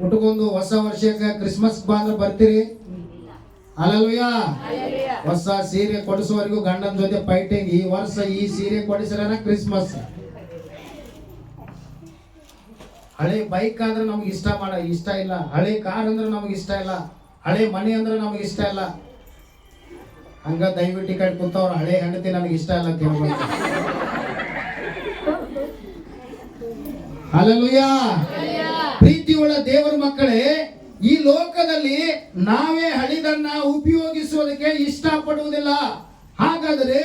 Speaker 1: ಉಟ್ಕೊಂಡು ಹೊಸ ವರ್ಷಕ್ಕೆ ಕ್ರಿಸ್ಮಸ್ ಬಂದ್ರೆ ಬರ್ತೀರಿ? ಹಲ್ಲೆಲೂಯಾ. ಹೊಸ ಸೀರೆ ಕೊಡಿಸುವವರೆಗೂ ಗಂಡನ ಜೊತೆ ಫೈಟಿಂಗ್. ಈ ವರ್ಷ ಈ ಸೀರೆ ಕೊಡಿಸ್ರ ಕ್ರಿಸ್ಮಸ್. ಹಳೆ ಬೈಕ್ ಅಂದ್ರೆ ನಮ್ಗೆ ಇಷ್ಟ ಇಲ್ಲ. ಹಳೆ ಕಾರ್ ಅಂದ್ರೆ ನಮ್ಗೆ ಇಷ್ಟ ಇಲ್ಲ. ಹಳೆ ಮನೆ ಅಂದ್ರೆ ನಮ್ಗೆ ಇಷ್ಟ ಇಲ್ಲ. ಹಂಗ ದಯವಿಟ್ಟು ಕಡೆ ಕೂತವ್ರು ಹಳೆ ಹೆಂಡತಿ ನನಗೆ ಇಷ್ಟ ಇಲ್ಲ ಅಂತ ಹೇಳ್ಬೇಕು. ಹಲ್ಲೆಲೂಯಾ. ಪ್ರೀತಿಯುಳ್ಳ ದೇವರ ಮಕ್ಕಳೇ, ಈ ಲೋಕದಲ್ಲಿ ನಾವೇ ಹಳಿದನ್ನ ಉಪಯೋಗಿಸುವುದಕ್ಕೆ ಇಷ್ಟಪಡುವುದಿಲ್ಲ. ಹಾಗಾದರೆ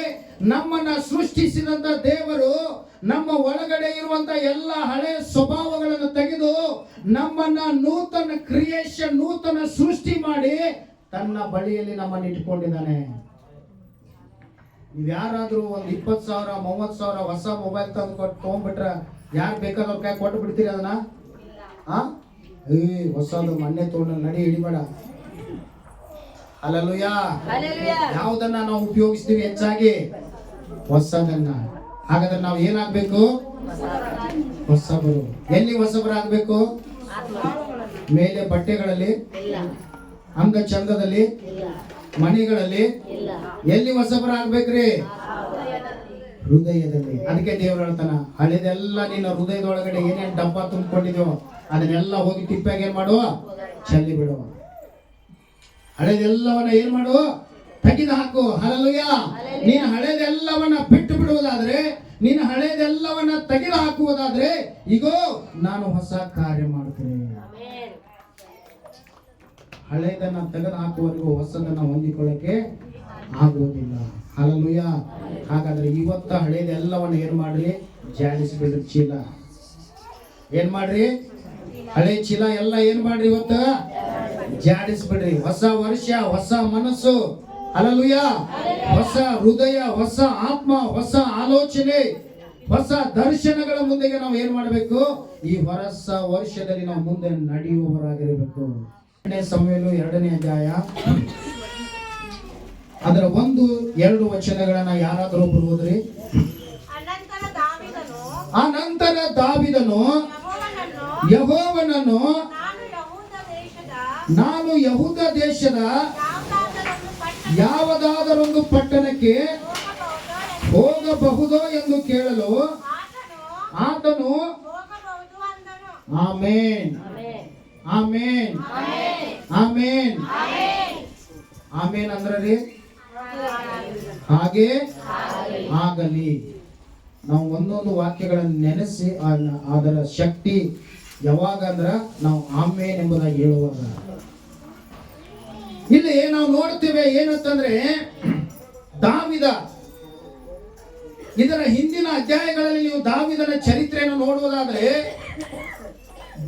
Speaker 1: ನಮ್ಮನ್ನ ಸೃಷ್ಟಿಸಿದಂತ ದೇವರು ನಮ್ಮ ಒಳಗಡೆ ಇರುವಂತ ಎಲ್ಲ ಹಳೆ ಸ್ವಭಾವಗಳನ್ನು ತೆಗೆದು ನಮ್ಮನ್ನ ನೂತನ ಕ್ರಿಯೇಷನ್, ನೂತನ ಸೃಷ್ಟಿ ಮಾಡಿ ತನ್ನ ಬಳಿಯಲ್ಲಿ ನಮ್ಮನ್ನು ಇಟ್ಕೊಂಡಿದ್ದಾನೆ. ನೀವು ಯಾರಾದ್ರೂ ಒಂದು 20,000 30,000 ಹೊಸ ಮೊಬೈಲ್ ತಂದು ಕೊಟ್ಟು ತಗೊಂಡ್ಬಿಟ್ರೆ ಯಾರು ಬೇಕಾದವ್ರ ಕೈ ಕೊಟ್ಟು ಬಿಡ್ತೀರಿ ಅದನ್ನ? ಹೊಸದು ಮೊನ್ನೆ ತಗೊಂಡು ನಡಿ ಹಿಡಿಬೇಡ. ಹಲ್ಲೆಲೂಯಾ. ಯಾವುದನ್ನ ನಾವು ಉಪಯೋಗಿಸ್ತೀವಿ? ಹೆಚ್ಚಾಗಿ ಹೊಸದನ್ನ. ಹಾಗಾದ್ರೆ ನಾವು ಏನಾಗ್ಬೇಕು? ಹೊಸಬರು. ಎಲ್ಲಿ ಹೊಸಬರಾಗಬೇಕು? ಮೇಲೆ ಬಟ್ಟೆಗಳಲ್ಲಿ, ಅಂಗ ಚಂದದಲ್ಲಿ, ಮಣಿಗಳಲ್ಲಿ. ಎಲ್ಲಿ ಹೊಸಬರಾಗ್ಬೇಕ್ರಿ? ಹೃದಯದಲ್ಲಿ. ಅದಕ್ಕೆ ದೇವರು ಹೇಳ್ತಾನ, ಹಳೆದೆಲ್ಲ ನಿನ್ನ ಹೃದಯದೊಳಗಡೆ ಏನೇನು ಡಬ್ಬ ತುಂಬಿಕೊಂಡಿದ್ಯೋ ಅದನ್ನೆಲ್ಲ ಹೋಗಿ ತಿಪ್ಪಾಗ ಏನ್ ಮಾಡು? ಚೆಲ್ಲಿ ಬಿಡು. ಹಳೆದೆಲ್ಲವನ್ನ ಏನ್ ಮಾಡು? ತೆಗೆದು ಹಾಕು. ಹಲ್ಲೆಲೂಯಾ. ನೀನು ಹಳೆದೆಲ್ಲವನ್ನ ಬಿಟ್ಟು ಬಿಡುವುದಾದ್ರೆ, ನೀನು ಹಳೆದೆಲ್ಲವನ್ನ ತೆಗೆದು ಹಾಕುವುದಾದ್ರೆ, ಈಗೋ ನಾನು ಹೊಸ ಕಾರ್ಯ ಮಾಡ್ತೇನೆ. ಹಳೆದನ್ನ ತೆಗೆದು ಹಾಕುವವರೆಗೂ ಹೊಸದನ್ನ ಹೊಂದಿಕೊಳ್ಳಕ್ಕೆ ಆಗುವುದಿಲ್ಲ. ಹಲ್ಲೆಲೂಯಾ. ಹಾಗಾದ್ರೆ ಇವತ್ತ ಹಳೆದೆಲ್ಲವನ್ನ ಏನ್ ಮಾಡ್ರಿ? ಜಾಡಿಸ್ಬಿಡ್ರಿ. ಚೀಲ ಏನ್ ಮಾಡ್ರಿ? ಹಳೆ ಚೀಲ ಎಲ್ಲ ಏನ್ ಮಾಡ್ರಿ? ಇವತ್ತ ಜಾಡಿಸ್ಬಿಡ್ರಿ. ಹೊಸ ವರ್ಷ, ಹೊಸ ಮನಸ್ಸು. ಹಲ್ಲೆಲೂಯಾ. ಹೊಸ ಹೃದಯ, ಹೊಸ ಆತ್ಮ, ಹೊಸ ಆಲೋಚನೆ, ಹೊಸ ದರ್ಶನಗಳ ಮುಂದೆಗೆ ನಾವು ಏನ್ ಮಾಡಬೇಕು? ಈ ಹೊಸ ವರ್ಷದಲ್ಲಿ ನಾವು ಮುಂದೆ ನಡೆಯುವವರಾಗಿರಬೇಕು. 2ನೇ ಸಮುವೇಲ 2ನೇ ಅಧ್ಯಾಯ ಅದರ 1-2 ವಚನಗಳನ್ನ ಯಾರಾದರೂ ಒಬ್ಬರು ಓದ್ರಿ. ಅನಂತರ ದಾವೀದನು ಯೆಹೋವನನ್ನು, ನಾನು ಯಹೂದ ದೇಶದ ಯಾವುದಾದರೊಂದು ಪಟ್ಟಣಕ್ಕೆ ಹೋಗಬಹುದೋ ಎಂದು ಕೇಳಲು ಆತನು ಆಮೇನ್, ಆಮೇನ್, ಆಮೇನ್, ಆಮೇನ್ ಅಂದ್ರಿ ಹಾಗೆ ಆಗಲಿ. ನಾವು ಒಂದೊಂದು ವಾಕ್ಯಗಳನ್ನು ನೆನೆಸಿ ಅದರ ಶಕ್ತಿ ಯಾವಾಗ ಅಂದ್ರ ನಾವು ಆಮೇನ್ ಎಂಬುದಾಗಿ ಹೇಳುವಾಗ. ಇಲ್ಲಿ ನಾವು ನೋಡ್ತೇವೆ ಏನಂತಂದ್ರೆ, ದಾವಿದ, ಇದರ ಹಿಂದಿನ ಅಧ್ಯಾಯಗಳಲ್ಲಿ ನೀವು ದಾವಿದನ ಚರಿತ್ರೆಯನ್ನು ನೋಡುವುದಾದ್ರೆ,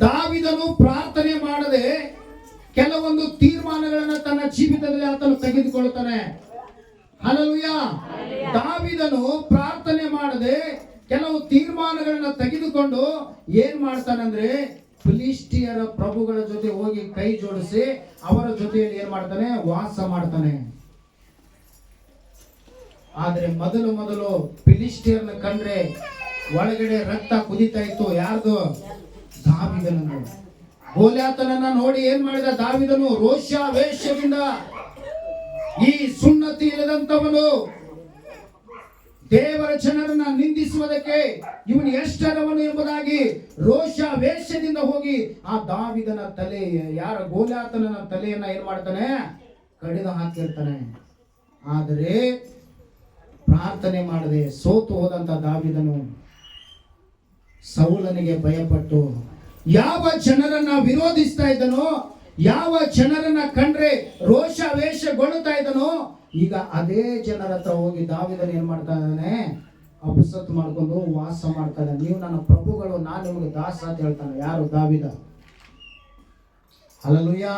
Speaker 1: ದಾವಿದನು ಪ್ರಾರ್ಥನೆ ಮಾಡದೆ ಕೆಲವೊಂದು ತೀರ್ಮಾನಗಳನ್ನು ತನ್ನ ಜೀವಿತದಲ್ಲಿ ಆತನು ತೆಗೆದುಕೊಳ್ಳುತ್ತಾನೆ. ಹಲ್ಲೆಲೂಯಾ. ದಾವಿದನು ಪ್ರಾರ್ಥನೆ ಮಾಡದೆ ಕೆಲವು ತೀರ್ಮಾನಗಳನ್ನ ತೆಗೆದುಕೊಂಡು ಏನ್ ಮಾಡ್ತಾನಂದ್ರೆ, ಫಿಲಿಸ್ಟಿಯರ ಪ್ರಭುಗಳ ಜೊತೆ ಹೋಗಿ ಕೈ ಜೋಡಿಸಿ ಅವರ ಜೊತೆಯಲ್ಲಿ ಏನ್ ಮಾಡ್ತಾನೆ? ವಾಸ ಮಾಡ್ತಾನೆ. ಆದ್ರೆ ಮೊದಲು ಫಿಲಿಸ್ಟಿಯರ್ನ ಕಂಡ್ರೆ ಒಳಗಡೆ ರಕ್ತ ಕುದಿತಾ ಇತ್ತು. ಯಾರ್ದು? ದಾವಿದನನ್ನು. ಗೋಲ್ಯಾತನನ್ನ ನೋಡಿ ಏನ್ ಮಾಡಿದ ದಾವಿದನು? ರೋಷಾವೇಶದಿಂದ, ಈ ಸುನ್ನತಿ ಇಲ್ಲದಂತವನು ದೇವರ ಜನರನ್ನ ನಿಂದಿಸುವುದಕ್ಕೆ ಇವನು ಎಷ್ಟರವನು ಎಂಬುದಾಗಿ ರೋಷಾವೇಶದಿಂದ ಹೋಗಿ ಆ ದಾವಿದನ ತಲೆ, ಯಾರ ಗೋಲ್ಯಾತನ ತಲೆಯನ್ನ ಏನ್ ಮಾಡ್ತಾನೆ? ಕಡಿದು ಹಾಕಿರ್ತಾನೆ. ಆದರೆ ಪ್ರಾರ್ಥನೆ ಮಾಡದೆ ಸೋತು ಹೋದಂತ ದಾವಿದನು ಸೌಲನಿಗೆ ಭಯಪಟ್ಟು ಯಾವ ಜನರನ್ನ ವಿರೋಧಿಸ್ತಾ ಇದ್ದನೋ, ಯಾವ ಜನರನ್ನ ಕಂಡ್ರೆ ರೋಷಾವೇಶಗೊಳ್ಳುತ್ತಾ ಇದ್ದನೋ, ಈಗ ಅದೇ ಜನರ ಹತ್ರ ಹೋಗಿ ದಾವಿದನು ಏನ್ ಮಾಡ್ತಾ ಇದ್ದಾನೆ? ಅಪಸತ್ ಮಾಡ್ಕೊಂಡು ವಾಸ ಮಾಡ್ತಾ ಇದ್ದಾನೆ. ನೀವು ನನ್ನ ಪ್ರಭುಗಳು, ನಾನು ನಿಮಗೆ ದಾಸ ಅಂತ ಹೇಳ್ತಾನೆ. ಯಾರು? ದಾವಿದ. ಹಲ್ಲೆಲೂಯಾ.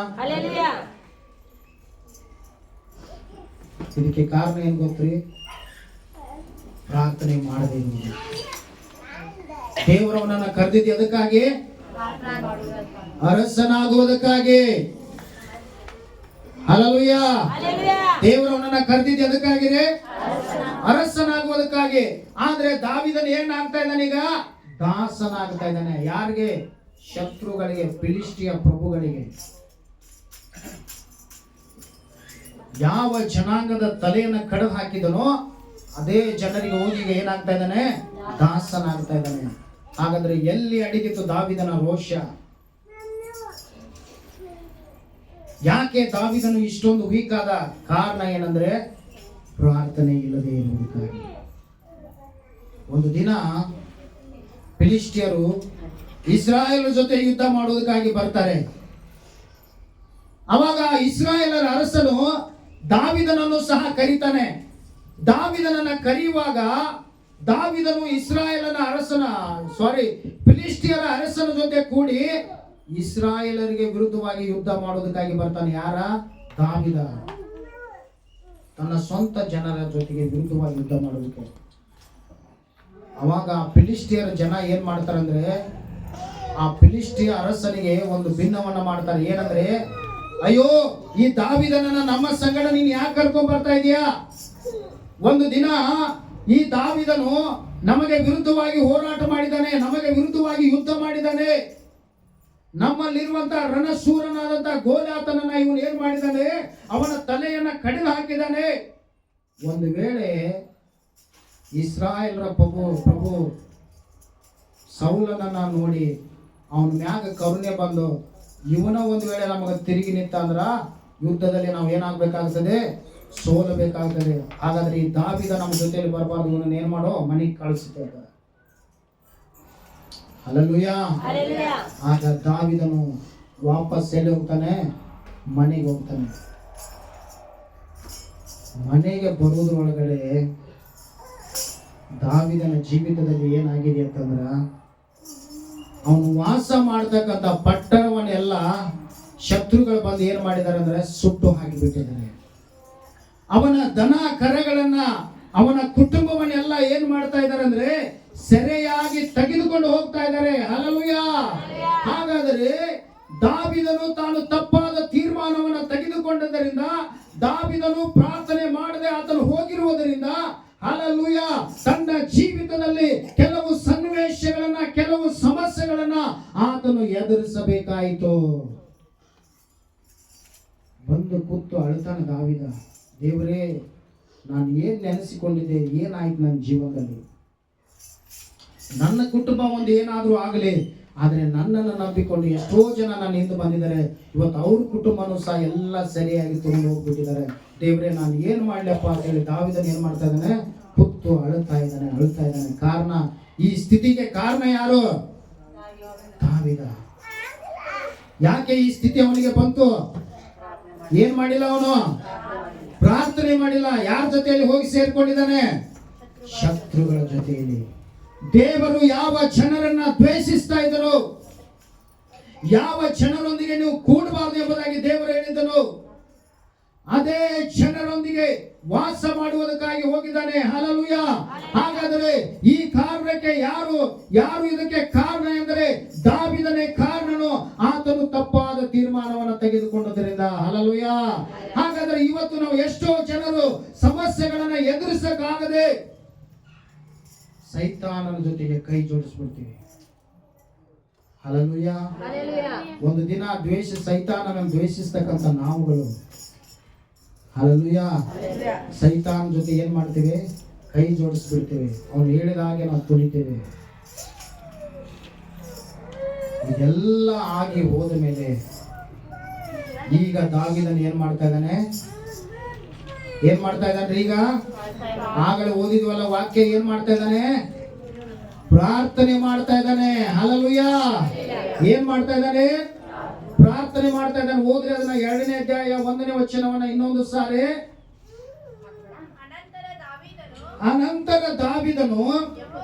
Speaker 1: ಇದಕ್ಕೆ ಕಾರಣ ಏನ್ ಗೊತ್ತ್ರಿ? ಪ್ರಾರ್ಥನೆ ಮಾಡದೆ ಇರುವುದು. ದೇವರವನನ್ನ ಕರೆದಿದ್ದು ಅದಕ್ಕಾಗಿ, ಅರಸನಾಗುವುದಕ್ಕಾಗಿ. ಹಲ್ಲೆಲೂಯಾ. ದೇವರವನನ್ನ ಕರೆದಿದ್ದು ಅದಕ್ಕಾಗಿ, ಅರಸನಾಗುವುದಕ್ಕಾಗಿ. ಆದ್ರೆ ದಾವಿದನು ಏನಾಗ್ತಾ ಇದ್ದಾನೆ? ಈಗ ದಾಸನಾಗ್ತಾ ಇದ್ದಾನೆ. ಯಾರಿಗೆ? ಶತ್ರುಗಳಿಗೆ, ಫಿಲಿಸ್ಟಿಯ ಪ್ರಭುಗಳಿಗೆ. ಯಾವ ಜನಾಂಗದ ತಲೆಯನ್ನು ಕಡಿದು ಹಾಕಿದನೋ ಅದೇ ಜನರಿಗೆ ಹೋಗಿ ಈಗ ಏನಾಗ್ತಾ ಇದ್ದಾನೆ? ದಾಸನಾಗ್ತಾ ಇದ್ದಾನೆ. ಹಾಗಾದ್ರೆ ಎಲ್ಲಿ ಅಡಗಿತ್ತು ದಾವಿದನ ರೋಷ? ಯಾಕೆ ದಾವಿದನು ಇಷ್ಟೊಂದು ವೀಕ್ ಆದ? ಕಾರಣ ಏನಂದ್ರೆ ಪ್ರಾರ್ಥನೆ ಇಲ್ಲದೆ ಇರುವುದಕ್ಕಾಗಿ. ಒಂದು ದಿನ ಫಿಲಿಸ್ಟಿಯರು ಇಸ್ರಾಯೇಲ್ ಜೊತೆ ಯುದ್ಧ ಮಾಡುವುದಕ್ಕಾಗಿ ಬರ್ತಾರೆ. ಅವಾಗ ಇಸ್ರಾಯೇಲರ ಅರಸನು ದಾವಿದನನ್ನು ಸಹ ಕರೀತಾನೆ. ದಾವಿದನನ್ನ ಕರೆಯುವಾಗ ದಾವಿದನು ಇಸ್ರಾಯೇಲನ ಫಿಲಿಸ್ಟಿಯರ ಅರಸನ ಜೊತೆ ಕೂಡಿ ಇಸ್ರಾಯೇಲರಿಗೆ ವಿರುದ್ಧವಾಗಿ ಯುದ್ಧ ಮಾಡೋದಕ್ಕಾಗಿ ಬರ್ತಾನೆ. ಯಾರ? ದಾವಿದ. ತನ್ನ ಸ್ವಂತ ಜನರ ಜೊತೆಗೆ ವಿರುದ್ಧವಾಗಿ ಯುದ್ಧ ಮಾಡೋದಕ್ಕೆ. ಅವಾಗ ಫಿಲಿಸ್ಟಿಯರ ಜನ ಏನ್ ಮಾಡ್ತಾರಂದ್ರೆ, ಆ ಫಿಲಿಸ್ಟಿಯ ಅರಸನಿಗೆ ಒಂದು ಭಿನ್ನವನ್ನ ಮಾಡ್ತಾರೆ. ಏನಂದ್ರೆ, ಅಯ್ಯೋ, ಈ ದಾವಿದನನ್ನ ನಮ್ಮ ಸಂಗಡ ನೀನ್ ಯಾಕೆ ಕರ್ಕೊಂಡ್ ಬರ್ತಾ ಇದೀಯಾ? ಒಂದು ದಿನ ಈ ದಾವಿದನು ನಮಗೆ ವಿರುದ್ಧವಾಗಿ ಹೋರಾಟ ಮಾಡಿದ್ದಾನೆ, ನಮಗೆ ವಿರುದ್ಧವಾಗಿ ಯುದ್ಧ ಮಾಡಿದ್ದಾನೆ. ನಮ್ಮಲ್ಲಿರುವಂತಹ ರಣಶೂರನಾದಂತಹ ಗೋಲ್ಯಾತನನ್ನ ಇವನು ಏನ್ ಮಾಡಿದ್ದಾನೆ? ಅವನ ತಲೆಯನ್ನ ಕಡಿದು ಹಾಕಿದ್ದಾನೆ. ಒಂದು ವೇಳೆ ಇಸ್ರಾಯೇಲರ ಪ್ರಭು ಸೌಲನನ್ನ ನೋಡಿ ಅವನ ಮ್ಯಾಗ ಕರುಣೆ ಬಂದು ಇವನ ಒಂದು ವೇಳೆ ನಮಗೆ ತಿರುಗಿ ನಿಂತ ಅಂದ್ರ ಯುದ್ಧದಲ್ಲಿ ನಾವು ಏನಾಗಬೇಕಾಗ್ತದೆ? ಸೋಲಬೇಕಾಗ್ತದೆ. ಹಾಗಾದ್ರೆ ಈ ದಾವಿದ ನಮ್ಮ ಜೊತೆಯಲ್ಲಿ ಬರಬಾರ್ದು, ಇವನನ್ನ ಏನ್ ಮಾಡೋ? ಮನೆಗೆ ಕಳಿಸುತ್ತೆ. ಹಲ್ಲೆಲೂಯಾ. ಆಗ ದಾವಿದನು ವಾಪಸ್ ಎಲ್ಲಿ ಹೋಗ್ತಾನೆ? ಮನೆಗೆ ಹೋಗ್ತಾನೆ. ಮನೆಗೆ ಬರುವುದರೊಳಗಡೆ ದಾವಿದನ ಜೀವಿತದಲ್ಲಿ ಏನಾಗಿದೆ ಅಂತಂದ್ರ, ಅವನು ವಾಸ ಮಾಡ್ತಕ್ಕಂಥ ಪಟ್ಟಣವನ್ನೆಲ್ಲ ಶತ್ರುಗಳು ಬಂದು ಏನ್ ಮಾಡಿದ್ದಾರೆ ಅಂದ್ರೆ ಸುಟ್ಟು ಹಾಕಿಬಿಟ್ಟಿದ್ದಾರೆ. ಅವನ ದನ ಕರಗಳನ್ನ, ಅವನ ಕುಟುಂಬವನ್ನೆಲ್ಲ ಏನ್ ಮಾಡ್ತಾ ಇದ್ದಾರೆ ಅಂದ್ರೆ ಸೆರೆಯಾಗಿ ತೆಗೆದುಕೊಂಡು ಹೋಗ್ತಾ ಇದ್ದಾರೆ. ಹಲ್ಲೆಲೂಯಾ. ಹಾಗಾದರೆ ದಾವಿದನು ತಾನು ತಪ್ಪಾದ ತೀರ್ಮಾನವನ್ನು ತೆಗೆದುಕೊಂಡದರಿಂದ, ದಾವಿದನು ಪ್ರಾರ್ಥನೆ ಮಾಡದೆ ಆತನು ಹೋಗಿರುವುದರಿಂದ, ಹಲ್ಲೆಲೂಯಾ, ತನ್ನ ಜೀವಿತದಲ್ಲಿ ಕೆಲವು ಸನ್ನಿವೇಶಗಳನ್ನ, ಕೆಲವು ಸಮಸ್ಯೆಗಳನ್ನ ಆತನು ಎದುರಿಸಬೇಕಾಯಿತು. ಬಂದು ಕೂತು ಅಳ್ತಾನೆ ದಾವಿದ. ದೇವರೇ, ನಾನು ಏನ್ ನೆನೆಸಿಕೊಂಡಿದ್ದೆ, ಏನಾಯ್ತು ನನ್ನ ಜೀವನದಲ್ಲಿ? ನನ್ನ ಕುಟುಂಬ ಒಂದು ಏನಾದ್ರೂ ಆಗಲಿ, ಆದರೆ ನನ್ನನ್ನು ನಂಬಿಕೊಂಡು ಎಷ್ಟೋ ಜನ ನನ್ನ ಹಿಂದೆ ಬಂದಿದ್ದಾರೆ. ಇವತ್ತು ಅವ್ರ ಕುಟುಂಬನೂ ಸಹ ಎಲ್ಲ ಸರಿಯಾಗಿ ತಗೊಂಡು ಹೋಗ್ಬಿಟ್ಟಿದ್ದಾರೆ. ದೇವ್ರೆ, ನಾನು ಏನ್ ಮಾಡ್ಲಪ್ಪ ಅಂತ ಹೇಳಿ ದಾವಿದನ ಏನ್ ಮಾಡ್ತಾ ಇದ್ದಾನೆ? ಕೂತು ಅಳ್ತಾ ಇದ್ದಾನೆ. ಕಾರಣ, ಈ ಸ್ಥಿತಿಗೆ ಕಾರಣ ಯಾರು? ದಾವಿದ. ಯಾಕೆ ಈ ಸ್ಥಿತಿ ಅವನಿಗೆ ಬಂತು? ಏನ್ ಮಾಡಿಲ್ಲ ಅವನು? ಪ್ರಾರ್ಥನೆ ಮಾಡಿಲ್ಲ. ಯಾರ ಜೊತೆಯಲ್ಲಿ ಹೋಗಿ ಸೇರ್ಕೊಂಡಿದ್ದಾನೆ? ಶತ್ರುಗಳ ಜೊತೆಯಲ್ಲಿ. ದೇವರು ಯಾವ ಜನರನ್ನ ದ್ವೇಷಿಸ್ತಾ ಇದ್ದರು, ಯಾವ ಜನರೊಂದಿಗೆ ನೀವು ಕೂಡಬಾರದು ಎಂಬುದಾಗಿ ದೇವರು ಹೇಳಿದ್ದನು, ಅದೇ ಜನರೊಂದಿಗೆ ವಾಸ ಮಾಡುವುದಕ್ಕಾಗಿ ಹೋಗಿದ್ದಾನೆ. ಹಲ್ಲೆಲೂಯಾ. ಹಾಗಾದರೆ ಈ ಕಾರಣಕ್ಕೆ ಯಾರು ಇದಕ್ಕೆ ಕಾರಣ ಎಂದರೆ ದಾವಿದನೇ ಕಾರಣನು. ಆತನು ತಪ್ಪಾದ ತೀರ್ಮಾನವನ್ನು ತೆಗೆದುಕೊಂಡದರಿಂದ. ಹಲ್ಲೆಲೂಯಾ. ಹಾಗಾದರೆ ಇವತ್ತು ನಾವು ಎಷ್ಟೋ ಜನರು ಸಮಸ್ಯೆಗಳನ್ನ ಎದುರಿಸಕ್ಕಾಗದೆ ಸೈತಾನನ ಜೊತೆಗೆ ಕೈ ಜೋಡಿಸ್ಬಿಡ್ತೀವಿ. ಹಲ್ಲೆಲೂಯಾ. ಒಂದು ದಿನ ಸೈತಾನನನ್ನು ದ್ವೇಷಿಸ್ತಕ್ಕಂಥ ನಾವುಗಳು, ಹಲ್ಲೆಲೂಯಾ, ಸೈತಾನ ಜೊತೆ ಏನ್ ಮಾಡ್ತೀವಿ? ಕೈ ಜೋಡಿಸ್ಬಿಡ್ತೇವೆ. ಅವ್ನು ಹೇಳಿದ ಹಾಗೆ ನಾವು ತುಳಿತೇವೆ. ಇದೆಲ್ಲ ಆಗಿ ಹೋದ ಮೇಲೆ ಈಗ ದಾವಿದನು ಏನ್ ಮಾಡ್ತಾ ಇದ್ದಾನೆ? ಈಗ ಆಗಲೇ ಓದಿದ್ವಲ್ಲ ವಾಕ್ಯ, ಏನ್ ಮಾಡ್ತಾ ಇದ್ದಾನೆ? ಪ್ರಾರ್ಥನೆ ಮಾಡ್ತಾ ಇದ್ದಾನೆ. ಹಲ್ಲೆಲೂಯಾ. ಏನ್ ಮಾಡ್ತಾ ಇದ್ದಾನೆ? ಪ್ರಾರ್ಥನೆ ಮಾಡ್ತಾ ಇದ್ದಾನೆ. ಓದ್ರಿ ಅದನ್ನ 2ನೇ ಅಧ್ಯಾಯ 1ನೇ ವಚನವನ್ನ ಇನ್ನೊಂದು ಸಾರಿ. ಅನಂತರ ದಾವಿದನು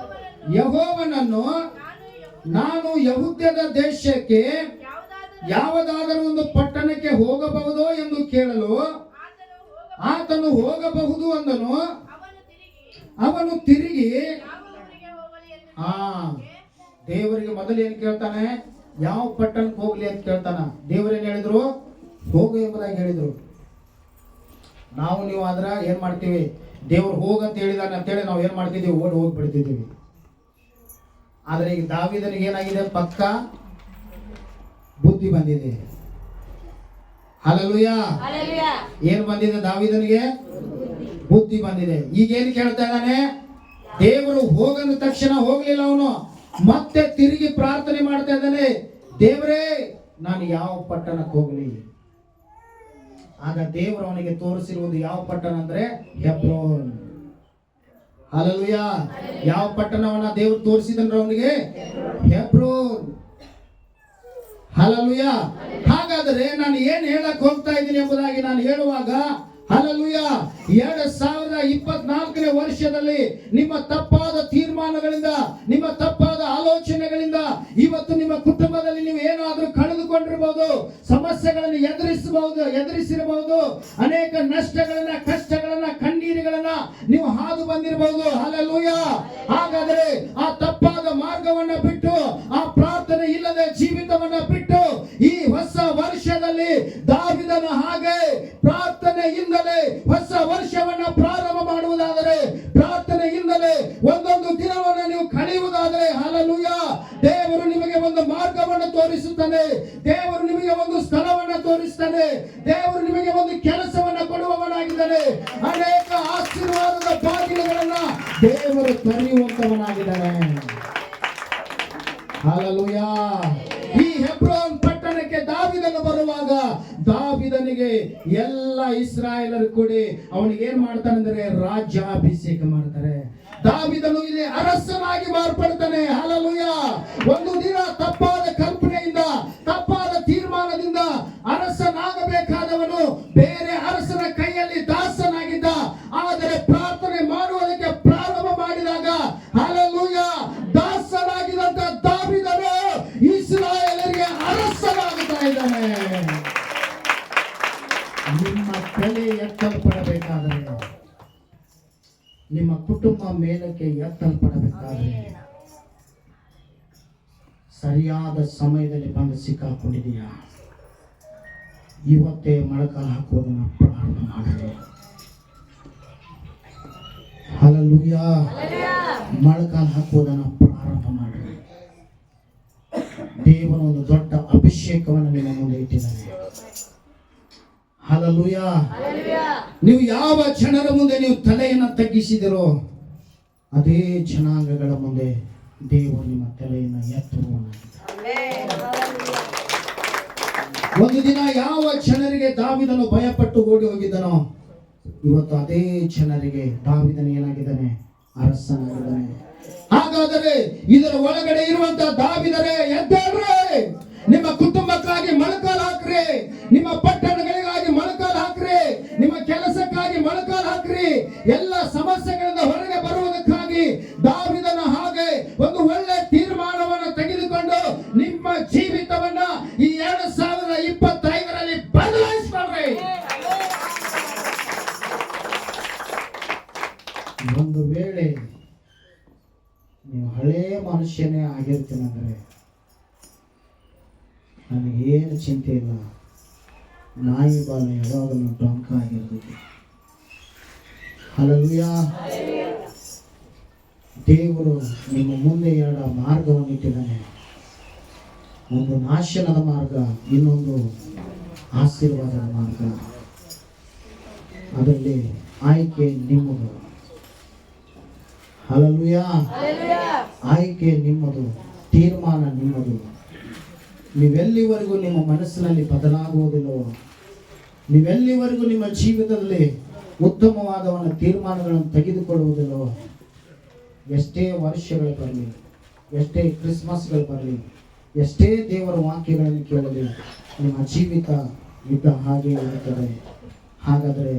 Speaker 1: ಯೆಹೋವನನ್ನು, ನಾನು ಯೆಹೂದ್ಯದ ದೇಶಕ್ಕೆ ಯಾವುದಾದರೂ ಒಂದು ಪಟ್ಟಣಕ್ಕೆ ಹೋಗಬಹುದೋ ಎಂದು ಕೇಳಲು ಆತನು ಹೋಗಬಹುದು ಅಂದನು. ಅವನು ತಿರುಗಿ ದೇವರಿಗೆ ಮೊದಲು ಏನ್ ಕೇಳ್ತಾನೆ? ಯಾವ ಪಟ್ಟಣಕ್ಕೆ ಹೋಗ್ಲಿ ಅಂತ ಕೇಳ್ತಾನ. ದೇವರೇನ್ ಹೇಳಿದ್ರು? ಹೋಗು ಎಂಬುದಾಗಿ ಹೇಳಿದ್ರು. ನೀವು ಆದ್ರ ಏನ್ ಮಾಡ್ತೀವಿ? ದೇವ್ರು ಹೋಗಂತ ಹೇಳಿದಾನೆ ಅಂತೇಳಿ ನಾವು ಏನ್ ಮಾಡ್ತಿದ್ದೀವಿ? ಹೋಗ್ಬಿಡ್ತಿದ್ದೀವಿ. ಆದ್ರೆ ಈಗ ದಾವಿದನಿಗೆ ಏನಾಗಿದೆ? ಪಕ್ಕ ಬುದ್ಧಿ ಬಂದಿದೆ. ಹಲ್ಲೆಲೂಯಾ. ಏನ್ ಬಂದಿದೆ? ದಾವಿದನಿಗೆ ಬುದ್ಧಿ ಬಂದಿದೆ. ಈಗ ಏನ್ ಕೇಳ್ತಾ ಇದ್ದಾನೆ? ದೇವರು ಹೋಗಂದ ತಕ್ಷಣ ಹೋಗ್ಲಿಲ್ಲ ಅವನು, ಮತ್ತೆ ತಿರುಗಿ ಪ್ರಾರ್ಥನೆ ಮಾಡ್ತಾ ಇದ್ದಾನೆ. ದೇವರೇ, ನಾನು ಯಾವ ಪಟ್ಟಣಕ್ಕೆ ಹೋಗ್ಲಿ? ಆಗ ದೇವರು ಅವನಿಗೆ ತೋರಿಸಿರುವುದು ಯಾವ ಪಟ್ಟಣ ಅಂದ್ರೆ ಹೆಬ್ರೋನ್. ಹಲ್ಲೆಲೂಯಾ. ಯಾವ ಪಟ್ಟಣವನ್ನ ದೇವರು ತೋರಿಸಿದಂದ್ರೆ ಅವನಿಗೆ? ಹೆಬ್ರೋನ್. ಹಲ್ಲೆಲೂಯ. ಹಾಗಾದರೆ ನಾನು ಏನ್ ಹೇಳಕ್ ಹೋಗ್ತಾ ಇದ್ದೀನಿ ಎಂಬುದಾಗಿ ನಾನು ಹೇಳುವಾಗ, ಹಲ್ಲೆಲೂಯ, 2024ನೇ ವರ್ಷದಲ್ಲಿ ನಿಮ್ಮ ತಪ್ಪಾದ ತೀರ್ಮಾನಗಳಿಂದ, ನಿಮ್ಮ ತಪ್ಪಾದ ಆಲೋಚನೆಗಳಿಂದ ಇವತ್ತು ನಿಮ್ಮ ಕುಟುಂಬದಲ್ಲಿ ನೀವು ಏನಾದ್ರೂ ಕಳೆದುಕೊಂಡಿರಬಹುದು, ಸಮಸ್ಯೆಗಳನ್ನು ಎದುರಿಸಿರಬಹುದು, ಅನೇಕ ನಷ್ಟಗಳನ್ನ, ಕಷ್ಟಗಳನ್ನ, ಕಣ್ಣೀರುಗಳನ್ನ ನೀವು ಹಾದು ಬಂದಿರಬಹುದು. ಹಲ್ಲೆಲೂಯ. ಹಾಗಾದರೆ ಆ ತಪ್ಪಾದ ಮಾರ್ಗವನ್ನ ಬಿಟ್ಟು, ಆ ಪ್ರಾರ್ಥನೆ ಇಲ್ಲದೆ ಜೀವಿತವನ್ನ ಬಿಟ್ಟು ಈ ಹೊಸ ವರ್ಷದಲ್ಲಿ ದಾವೀದನ ಹಾಗೆ ಪ್ರಾರ್ಥನೆಯಿಂದಲೇ ಹೊಸ ವರ್ಷವನ್ನ ಪ್ರಾರಂಭ ಮಾಡುವುದಾದರೆ, ಪ್ರಾರ್ಥನೆಯಿಂದಲೇ ಒಂದೊಂದು ದಿನವನ್ನು ನೀವು ಕಳೆಯುವುದಾದರೆ, ಹಲ್ಲೆಲೂಯ, ದೇವರು ನಿಮಗೆ ಒಂದು ಮಾರ್ಗವನ್ನು ತೋರಿಸುತ್ತಾನೆ, ದೇವರು ನಿಮಗೆ ಒಂದು ಸ್ಥಳವನ್ನು ತೋರಿಸುತ್ತಾನೆ, ದೇವರು ನಿಮಗೆ ಒಂದು ಕೆಲಸವನ್ನು ಕೊಡುವವನಾಗಿದ್ದಾನೆ, ಅನೇಕ ಆಶೀರ್ವಾದದ ಬಾಗಿಲುಗಳನ್ನ ದೇವರು ತೆರೆಯುವಂತವನಾಗಿದ್ದಾನೆ. ಹಲ್ಲೆಲೂಯ. ಈ ಹೆಬ್ರೋನ್ ಪಟ್ಟಣಕ್ಕೆ ದಾವೀದನು ಬರುವಾಗ, ದಾವೀದನಿಗೆ ಎಲ್ಲ ಇಸ್ರಾಯೇಲರು ಕೂಡಿ ಅವನಿಗೆ ಏನ್ ಮಾಡ್ತಾನೆ ಅಂದ್ರೆ ರಾಜ್ಯಾಭಿಷೇಕ ಮಾಡ್ತಾರೆ. ದಾವೀದನು ಇಲ್ಲಿ ಅರಸನಾಗಿ ಮಾರ್ಪಡ್ತಾನೆ. ಹಲ್ಲೆಲೂಯ. ಒಂದು ದಿನ ತಪ್ಪಾದ ಕಲ್ಪನೆಯಿಂದ, ತಪ್ಪಾದ ತೀರ್ಮಾನದಿಂದ ಅರಸನಾಗಬೇಕಾದವನು ಬೇರೆ ಅರಸನ ಕೈಯಲ್ಲಿ ದಾಸನಾಗಿದ್ದ. ಆದರೆ ಪ್ರಾರ್ಥನೆ ಮಾಡುವುದಕ್ಕೆ ಪ್ರಾರಂಭ ಮಾಡಿದಾಗ, ಹಲ್ಲೆಲೂಯ, ದಾಸನಾಗಿದ್ದಂತ ದಾವೀದನು ಇಸ್ರಾಯೇಲರಿಗೆ ಅರಸನಾಗುತ್ತಾ ಇದ್ದಾನೆ. ನಿಮ್ಮ ತಲೆ ಎತ್ತಲ್ಪಡಬೇಕಾದರೆ, ನಿಮ್ಮ ಕುಟುಂಬ ಮೇಲಕ್ಕೆ ಎತ್ತಲ್ಪಡಬೇಕಾದರೆ, ಸರಿಯಾದ ಸಮಯದಲ್ಲಿ ಬಂದು ಸಿಕ್ಕಾಕೊಂಡಿದೆಯಾ? ಇವತ್ತೇ ಮೊಳಕಾಲು ಹಾಕುವುದನ್ನು ಪ್ರಾರಂಭ ಮಾಡಿದೆ. ಹಲ್ಲೆಲೂಯ. ಮೊಳಕಾಲು ಹಾಕುವುದನ್ನು ಪ್ರಾರಂಭ ಮಾಡಿದೆ. ದೇವರ ಒಂದು ದೊಡ್ಡ ಅಭಿಷೇಕವನ್ನು ನಿಮ್ಮ ಮುಂದೆ ಇಟ್ಟಿದ್ದಾನೆ. ಹಲ್ಲೆಲೂಯ. ನೀವು ಯಾವ ಜನರ ಮುಂದೆ ನೀವು ತಲೆಯನ್ನು ತಗ್ಗಿಸಿದಿರೋ ಅದೇ ಜನಾಂಗಗಳ ಮುಂದೆ ದೇವರು ನಿಮ್ಮ ತಲೆಯನ್ನು ಎತ್ತುವವನಾಗಿದ್ದಾನೆ. ಒಂದು ದಿನ ಯಾವ ಜನರಿಗೆ ದಾವೀದನು ಭಯಪಟ್ಟು ಓಡಿ ಹೋಗಿದ್ದನೋ, ಇವತ್ತು ಅದೇ ಜನರಿಗೆ ದಾವೀದನು ಏನಾಗಿದ್ದಾನೆ? ಅರಸನಾಗಿದ್ದಾನೆ. ಹಾಗಾದರೆ ಇದರ ಒಳಗಡೆ ಇರುವಂತಹ ದಾವೀದರೇ, ಎದ್ದೇಳ್ರಿ, ನಿಮ್ಮ ಕುಟುಂಬಕ್ಕಾಗಿ ಮೊಳಕಾಲು ಹಾಕ್ರಿ, ನಿಮ್ಮ ಪಟ್ಟಣಗಳಿಗಾಗಿ ಮೊಳಕಾಲು ಹಾಕ್ರಿ, ನಿಮ್ಮ ಕೆಲಸಕ್ಕಾಗಿ ಮೊಳಕಾಲು ಹಾಕ್ರಿ. ಎಲ್ಲ ಸಮಸ್ಯೆಗಳಿಂದ ಹೊರಗೆ ಬರುವುದಕ್ಕಾಗಿ ದಾವೀದನ ಹಾಗೆ ಒಂದು ಒಳ್ಳೆ ತೀರ್ಮಾನವನ್ನು ತೆಗೆದುಕೊಂಡು ನಿಮ್ಮ ಜೀವಿತವನ್ನ ಈ 2025ರಲ್ಲಿ ಬದಲಾಯಿಸ್ಕೊಳ್ರಿ. ಒಂದು ವೇಳೆ ನೀವು ಹಳೇ ಮನುಷ್ಯನೇ ಆಗಿರ್ತೀನಂದ್ರೆ ನನಗೇನು ಚಿಂತೆ ಇಲ್ಲ. ನಾಯಿ ಬಾಲ ಯಾವಾಗಲೂ ಡೊಂಕ ಆಗಿರ್ತದೆ. ಹಲ್ಲೆಲೂಯ. ದೇವರು ನಿಮ್ಮ ಮುಂದೆ ಎರಡು ಮಾರ್ಗವನ್ನು ಇಟ್ಟಿದ್ದಾನೆ. ಒಂದು ನಾಶನದ ಮಾರ್ಗ, ಇನ್ನೊಂದು ಆಶೀರ್ವಾದದ ಮಾರ್ಗ. ಅದರಲ್ಲಿ ಆಯ್ಕೆ ನಿಮ್ಮದು. ಹಲ್ಲೆಲೂಯ. ಆಯ್ಕೆ ನಿಮ್ಮದು, ತೀರ್ಮಾನ ನಿಮ್ಮದು. ನೀವೆಲ್ಲಿವರೆಗೂ ನಿಮ್ಮ ಮನಸ್ಸಿನಲ್ಲಿ ಬದಲಾಗುವುದಿಲ್ಲವೋ, ನೀವೆಲ್ಲಿವರೆಗೂ ನಿಮ್ಮ ಜೀವಿತದಲ್ಲಿ ಉತ್ತಮವಾದ ತೀರ್ಮಾನಗಳನ್ನು ತೆಗೆದುಕೊಳ್ಳುವುದಿಲ್ಲವೋ, ಎಷ್ಟೇ ವರ್ಷಗಳು ಬರಲಿ, ಎಷ್ಟೇ ಕ್ರಿಸ್ಮಸ್ಗಳು ಬರಲಿ, ಎಷ್ಟೇ ದೇವರ ವಾಕ್ಯಗಳನ್ನು ಕೇಳಲಿ, ನಿಮ್ಮ ಜೀವಿತ ಇದ್ದ ಹಾಗೆ ಇರುತ್ತದೆ. ಹಾಗಾದರೆ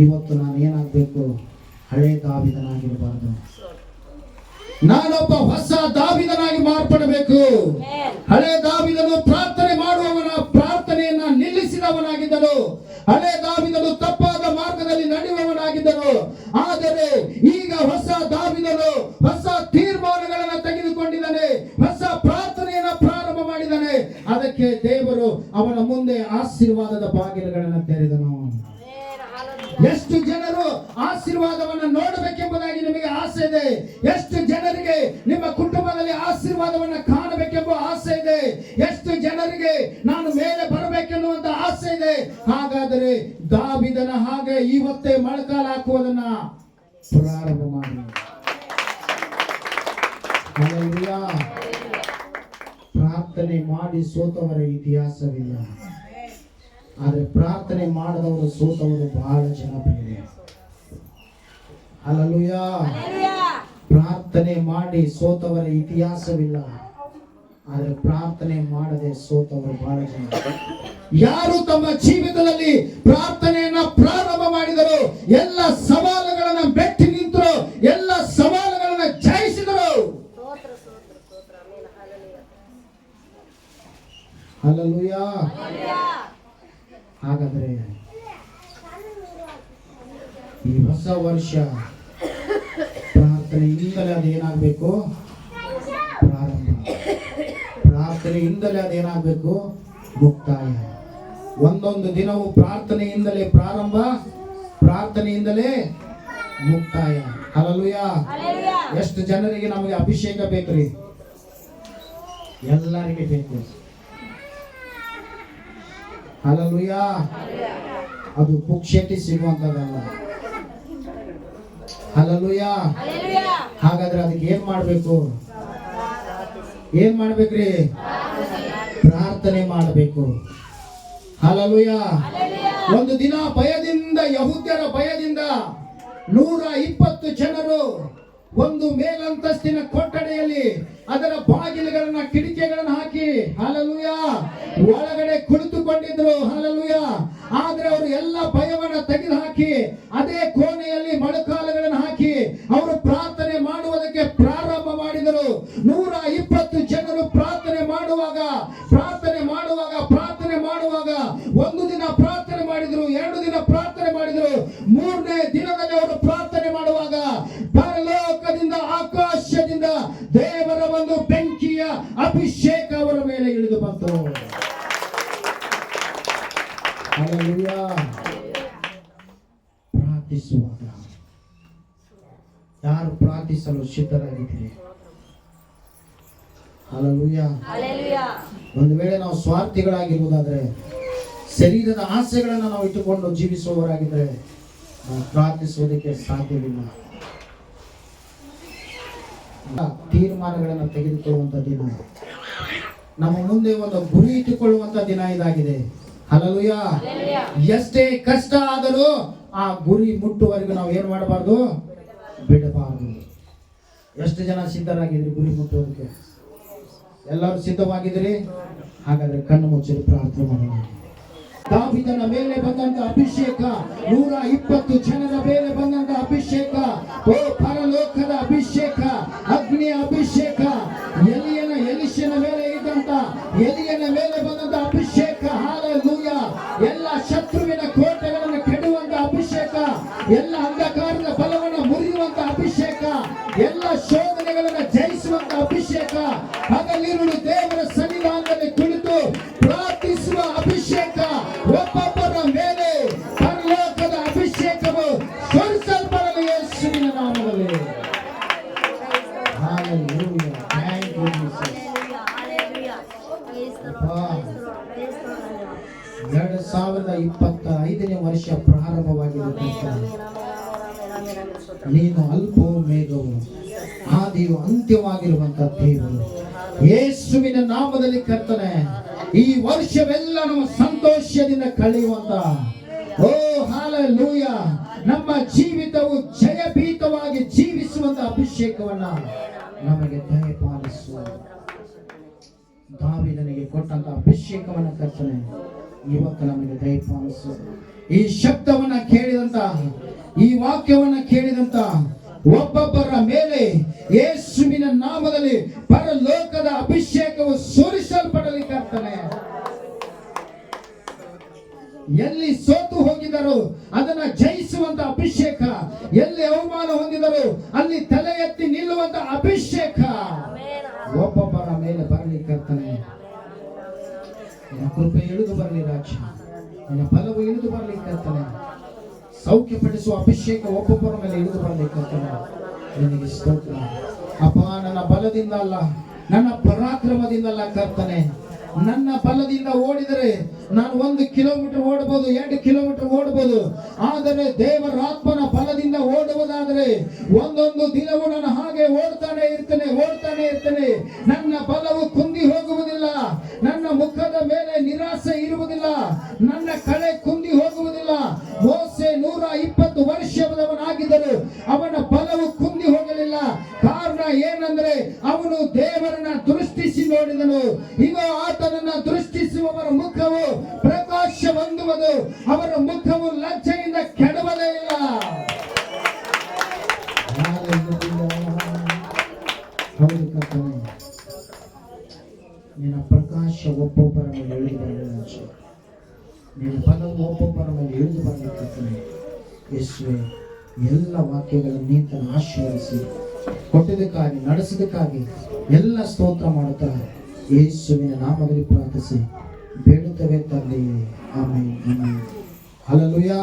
Speaker 1: ಇವತ್ತು ನಾನು ಏನಾಗಬೇಕು? ಹಳೆ ದಾವೀದನಾಗಿರಬಾರದು, ನಾನೊಬ್ಬ ಹೊಸ ದಾವೀದನಾಗಿ ಮಾರ್ಪಡಬೇಕು. ಹಳೆ ದಾವೀದನು ಪ್ರಾರ್ಥನೆ ಮಾಡುವವನ ಪ್ರಾರ್ಥನೆಯನ್ನ ನಿಲ್ಲಿಸಿದವನಾಗಿದ್ದನು. ಹಳೆ ದಾವೀದನು ತಪ್ಪಾದ ಮಾರ್ಗದಲ್ಲಿ ನಡೆಯುವವನಾಗಿದ್ದನು. ಆದರೆ ಈಗ ಹೊಸ ದಾವೀದನು ಹೊಸ ತೀರ್ಮಾನಗಳನ್ನು ತೆಗೆದುಕೊಂಡಿದ್ದಾನೆ, ಹೊಸ ಪ್ರಾರ್ಥನೆಯನ್ನ ಪ್ರಾರಂಭ ಮಾಡಿದ್ದಾನೆ. ಅದಕ್ಕೆ ದೇವರು ಅವನ ಮುಂದೆ ಆಶೀರ್ವಾದದ ಬಾಗಿಲುಗಳನ್ನು ತೆರೆದನು. ಎಷ್ಟು ಜನರು ಆಶೀರ್ವಾದವನ್ನು ನೋಡಬೇಕೆಂಬುದಾಗಿ ನಿಮಗೆ ಆಸೆ ಇದೆ? ಎಷ್ಟು ಜನರಿಗೆ ನಿಮ್ಮ ಕುಟುಂಬದಲ್ಲಿ ಆಶೀರ್ವಾದವನ್ನು ಕಾಣಬೇಕೆಂಬ ಆಸೆ ಇದೆ? ಎಷ್ಟು ಜನರಿಗೆ ನಾನು ಮೇಲೆ ಬರಬೇಕೆನ್ನುವಂತ ಆಸೆ ಇದೆ? ಹಾಗಾದರೆ ದಾವೀದನ ಹಾಗೆ ಇವತ್ತೇ ಮೊಳಕಾಲು ಹಾಕುವುದನ್ನ ಪ್ರಾರಂಭ ಮಾಡಿ. ಹಲ್ಲೆಲೂಯಾ. ಪ್ರಾರ್ಥನೆ ಮಾಡಿ ಸೋತವರ ಇತಿಹಾಸವಿಲ್ಲ, ಆದರೆ ಪ್ರಾರ್ಥನೆ ಮಾಡದವರು ಸೋತವರು ಬಹಳ ಜನಪ್ರಿಯ. ಹಲ್ಲೆಲೂಯಾ. ಪ್ರಾರ್ಥನೆ ಮಾಡಿ ಸೋತವರ ಇತಿಹಾಸವಿಲ್ಲ, ಆದರೆ ಪ್ರಾರ್ಥನೆ ಮಾಡದೆ ಸೋತವರು ಬಹಳ ಜನ. ಯಾರು ತಮ್ಮ ಜೀವಿತದಲ್ಲಿ ಪ್ರಾರ್ಥನೆಯನ್ನ ಪ್ರಾರಂಭ ಮಾಡಿದರು, ಎಲ್ಲ ಸವಾಲುಗಳನ್ನ ಮೆಟ್ಟಿ ನಿಂತರು, ಎಲ್ಲ ಸವಾಲುಗಳನ್ನ ಜಯಿಸಿದರು. ಹಲ್ಲೆಲೂಯಾ. ಹಾಗಾದ್ರೆ ಈ ಹೊಸ ವರ್ಷ ಪ್ರಾರ್ಥನೆಯಿಂದಲೇ ಅದೇನಾಗಬೇಕು? ಪ್ರಾರಂಭ. ಪ್ರಾರ್ಥನೆಯಿಂದಲೇ ಅದೇನಾಗಬೇಕು? ಮುಕ್ತಾಯ. ಒಂದೊಂದು ದಿನವೂ ಪ್ರಾರ್ಥನೆಯಿಂದಲೇ ಪ್ರಾರಂಭ, ಪ್ರಾರ್ಥನೆಯಿಂದಲೇ ಮುಕ್ತಾಯ. ಹಲ್ಲೆಲೂಯಾ. ಎಷ್ಟು ಜನರಿಗೆ ನಮಗೆ ಅಭಿಷೇಕ ಬೇಕ್ರಿ? ಎಲ್ಲರಿಗೆ ಬೇಕು. ಹಲ್ಲೆಲೂಯಾ. ಅದು ಪುಕ್ಷೇಟಿ ಸಿಗುವಂತದಲ್ಲ. ಹಲ್ಲೆಲೂಯಾ. ಹಾಗಾದ್ರೆ ಅದಕ್ಕೆ ಏನ್ ಮಾಡ್ಬೇಕು? ಏನ್ ಮಾಡ್ಬೇಕ್ರಿ? ಪ್ರಾರ್ಥನೆ ಮಾಡಬೇಕು. ಹಲ್ಲೆಲೂಯಾ. ಒಂದು ದಿನ ಭಯದಿಂದ, ಯಹೂದ್ಯರ ಭಯದಿಂದ 120 ಜನರು ಒಂದು ಮೇಲಂತಸ್ತಿನ ಕೊಠಡಿಯಲ್ಲಿ ಅದರ ಬಾಗಿಲುಗಳನ್ನ, ಕಿಟಕಿಗಳನ್ನು ಹಾಕಿ ಹಲ್ಲೆಲೂಯಾ ಒಳಗಡೆ ಕುಳಿತುಕೊಂಡಿದ್ರು. ಹಲ್ಲೆಲೂಯಾ. ಆದ್ರೆ ಅವರು ಎಲ್ಲ ಭಯವನ್ನ ತೆಗೆದು ಹಾಕಿ ಅದೇ ಕೋಣೆಯಲ್ಲಿ ಮೊಣಕಾಲುಗಳನ್ನು ಹಾಕಿ ಅವರು ಪ್ರಾರ್ಥನೆ ಮಾಡುವುದಕ್ಕೆ ಪ್ರಾರಂಭ ಮಾಡಿದರು. 120 ಜನರು ಪ್ರಾರ್ಥನೆ ಮಾಡುವಾಗ ಒಂದು ದಿನ ಪ್ರಾರ್ಥನೆ ಮಾಡಿದ್ರು, 2 ದಿನ ಪ್ರಾರ್ಥನೆ ಮಾಡಿದ್ರು, 3ನೇ ದಿನದಲ್ಲಿ ಅವರು ಪ್ರಾರ್ಥನೆ ಮಾಡುವಾಗ ಪರಲೋಕದಿಂದ, ಆಕಾಶದಿಂದ ದೇವರ ಒಂದು ಬೆಂಕಿಯ ಅಭಿಷೇಕ ಅವರ ಮೇಲೆ ಇಳಿದು ಬಂತು. ಹಲ್ಲೆಲೂಯಾ. ಪ್ರಾರ್ಥಿಸುವಾಗ ಯಾರು ಪ್ರಾರ್ಥಿಸಲು ಸಿದ್ಧರಾಗಿದ್ದೀರಿ? ಹಲ್ಲೆಲೂಯಾ. ಒಂದು ವೇಳೆ ನಾವು ಸ್ವಾರ್ಥಿಗಳಾಗಿರುವುದಾದ್ರೆ, ಶರೀರದ ಆಸೆಗಳನ್ನು ನಾವು ಇಟ್ಟುಕೊಂಡು ಜೀವಿಸುವವರಾಗಿದ್ದರೆ ನಾವು ಪ್ರಾರ್ಥಿಸುವುದಕ್ಕೆ ಸಾಧ್ಯವಿಲ್ಲ. ತೀರ್ಮಾನಗಳನ್ನು ತೆಗೆದುಕೊಳ್ಳುವಂತ ದಿನ, ನಮ್ಮ ಮುಂದೆ ಒಂದು ಗುರಿ ಇಟ್ಟುಕೊಳ್ಳುವಂತ ದಿನ ಇದಾಗಿದೆ. ಹಲ್ಲೆಲೂಯಾ. ಎಷ್ಟೇ ಕಷ್ಟ ಆದರೂ ಆ ಗುರಿ ಮುಟ್ಟುವರೆಗೂ ನಾವು ಏನ್ ಮಾಡಬಾರ್ದು? ಬಿಡಬಾರದು. ಎಷ್ಟು ಜನ ಸಿದ್ಧರಾಗಿದ್ರಿ ಗುರಿ ಮುಟ್ಟುವುದಕ್ಕೆ? ಎಲ್ಲರೂ ಸಿದ್ಧವಾಗಿದ್ರಿ? ಹಾಗಾದ್ರೆ ಕಣ್ಣು ಮುಚ್ಚಿ ಪ್ರಾರ್ಥನೆ ಮಾಡೋಣ. ದಾವೀದನ ಮೇಲೆ ಬಂದಂತ ಅಭಿಷೇಕ, 120 ಜನರ ಮೇಲೆ ಬಂದಂತ ಅಭಿಷೇಕ, ಓ ಪರಲೋಕದ ಅಭಿಷೇಕ, ಅಗ್ನಿಯ ಅಭಿಷೇಕ, ಎಲಿಯನ ಮೇಲೆ ಇದ್ದಂತ ಎಲಿಯನ ಮೇಲೆ ಬಂದಂತ ಅಭಿಷೇಕ. ಹಲ್ಲೆಲೂಯಾ. ಎಲ್ಲ ಶತ್ರುವಿನ ಕೋಟೆಗಳನ್ನು ಕೆಡುವಂತ ಅಭಿಷೇಕ, ಎಲ್ಲ ಅಂಧಕಾರದ ಬಲವನ್ನು ಮುರಿಯುವಂತ ಅಭಿಷೇಕ, ಎಲ್ಲ ಶೋಧನೆಗಳನ್ನು ಜಯಿಸುವಂತ ಅಭಿಷೇಕ, ಹಗಲಿರುಳು ದೇವರ ಸನ್ನಿಧಾನದಲ್ಲಿ ಕುಳಿತು ಪ್ರಾರ್ಥಿಸುವ ಅಭಿಷೇಕ, ಒಬ್ಬೊಬ್ಬರ ಮೇಲೆ ಪರಲೋಕದ ಅಭಿಷೇಕವು ಸುರಿಸಲ್ಪಡಲಿ ಯೇಸುವಿನ ನಾಮದಲ್ಲಿ. ಹಲ್ಲೆಲೂಯಾ. Thank you Jesus. 2025ನೇ ವರ್ಷ ಪ್ರಾರಂಭವಾಗಿದೆ. ನೀನು ಅಲ್ಪವೂ ಮೇಘವು, ಆದಿಯು ಅಂತ್ಯವಾಗಿರುವಂತ ದೇವರು ಯೇಸುವಿನ ನಾಮದಲ್ಲಿ ಕರ್ತನೆ, ಈ ವರ್ಷವೆಲ್ಲ ನಮ್ಮ ಸಂತೋಷದಿಂದ ಕಳೆಯುವಂತ, ಓ ಹಲ್ಲೆಲೂಯಾ, ನಮ್ಮ ಜೀವಿತವು ಜಯಭೀತವಾಗಿ ಜೀವಿಸುವಂತ ಅಭಿಷೇಕವನ್ನ ನಮಗೆ ದಯಪಾಲಿಸುವ. ದಾವೀದನಿಗೆ ಕೊಟ್ಟಂತ ಅಭಿಷೇಕವನ್ನ ಕರ್ತನೆ ಇವತ್ತು ನಮಗೆ ದಯಪಾಲಿಸು. ಈ ಶಬ್ದವನ್ನ ಕೇಳಿದಂತ, ಈ ವಾಕ್ಯವನ್ನ ಕೇಳಿದಂತ ಒಬ್ಬೊಬ್ಬರ ಮೇಲೆ ಯೇಸುವಿನ ನಾಮದಲ್ಲಿ ಪರಲೋಕದ ಅಭಿಷೇಕವು ಸುರಿಸಲ್ಪಡಲಿ ಕರ್ತನೆ. ಎಲ್ಲಿ ಸೋತು ಹೋಗಿದರು ಅದನ್ನ ಜಯಿಸುವಂತ ಅಭಿಷೇಕ, ಎಲ್ಲಿ ಅವಮಾನ ಹೊಂದಿದರು ಅಲ್ಲಿ ತಲೆ ಎತ್ತಿ ನಿಲ್ಲುವಂತ ಅಭಿಷೇಕ ಒಬ್ಬೊಬ್ಬರ ಮೇಲೆ ಬರಲಿ ಕರ್ತನೆ. ನಿನ್ನ ಕೃಪೆ ಇಳಿದು ಬರಲಿ ರಾಜ, ನಿನ್ನ ಬಲವು ಇಳಿದು ಬರಲಿ ಕರ್ತನೆ. ಸೌಖ್ಯಪಡಿಸುವ ಅಭಿಷೇಕ ಒಬ್ಬೊಬ್ಬರ ಮೇಲೆ ಇಳಿದು ಬರಲಿ ಕರ್ತನೆ. ನಿನಗೆ ಸ್ತೋತ್ರ ಅಪ್ಪ. ನನ್ನ ಬಲದಿಂದ ಅಲ್ಲ, ನನ್ನ ಪರಾಕ್ರಮದಿಂದ ಅಲ್ಲ ಕರ್ತನೆ. ನನ್ನ ಬಲದಿಂದ ಓಡಿದರೆ ನಾನು 1 ಕಿಲೋಮೀಟರ್ ಓಡಬಹುದು, 2 ಕಿಲೋಮೀಟರ್ ಓಡಬಹುದು. ಆದರೆ ದೇವರ ಆತ್ಮನ ಬಲದಿಂದ ಓಡುವುದಾದರೆ ಒಂದೊಂದು ದಿನವೂ ನಾನು ಹಾಗೆ ಓಡ್ತಾನೆ ಇರ್ತೇನೆ. ನನ್ನ ಬಲವು ಕುಂದಿ ಹೋಗುವುದಿಲ್ಲ, ನನ್ನ ಮುಖದ ಮೇಲೆ ನಿರಾಸೆ ಇರುವುದಿಲ್ಲ, ನನ್ನ ಕಳೆ ಕುಂದಿ ಹೋಗುವುದಿಲ್ಲ. ಮೋಸೆ 120 ವರ್ಷದವನಾಗಿದ್ದರು, ಅವನ ಬಲವು ಕುಂದಿ ಹೋಗಲಿಲ್ಲ. ಕಾರಣ ಏನಂದ್ರೆ ಅವನು ದೇವರನ್ನ ದೃಷ್ಟಿಸಿ ನೋಡಿದನು. ಈಗ ಆತನನ್ನ ದೃಷ್ಟಿಸುವವರ ಮುಖವು ಪ್ರಕಾಶ ಹೊಂದುವುದು, ಅವರ ಮುಖವು ಲಜ್ಜೆಯಿಂದ ಕೆಡವದೇ ಇಲ್ಲ. ಹೌದು ಕರ್ತನೇ, ನಿನ್ನ ಪ್ರಕಾಶ ಒಬ್ಬೊಬ್ಬರ ಮೇಲೆ ಇಳಿದು ಬರಲಿ. ನಿನ್ನ ಪದವು ಒಬ್ಬೊಬ್ಬರ ಮೇಲೆ ಇಳಿದು ಬರಲಿ. ಯೇಸುವೆ, ಎಲ್ಲ ವಾಕ್ಯಗಳನ್ನು ನೀತನ್ನು ಆಶೀರ್ವದಿಸಿ ಕೊಟ್ಟಿದ್ದಕ್ಕಾಗಿ, ನಡೆಸಿದಕ್ಕಾಗಿ ಎಲ್ಲ ಸ್ತೋತ್ರ ಮಾಡುತ್ತಾ ಯೇಸುವಿನ ನಾಮದಲ್ಲಿ ಪ್ರಾರ್ಥಿಸಿ ಬೇಡುತ್ತೇವೆ ತಂದೆಯೇ. ಆಮೆನ್. ಹಲ್ಲೆಲೂಯಾ.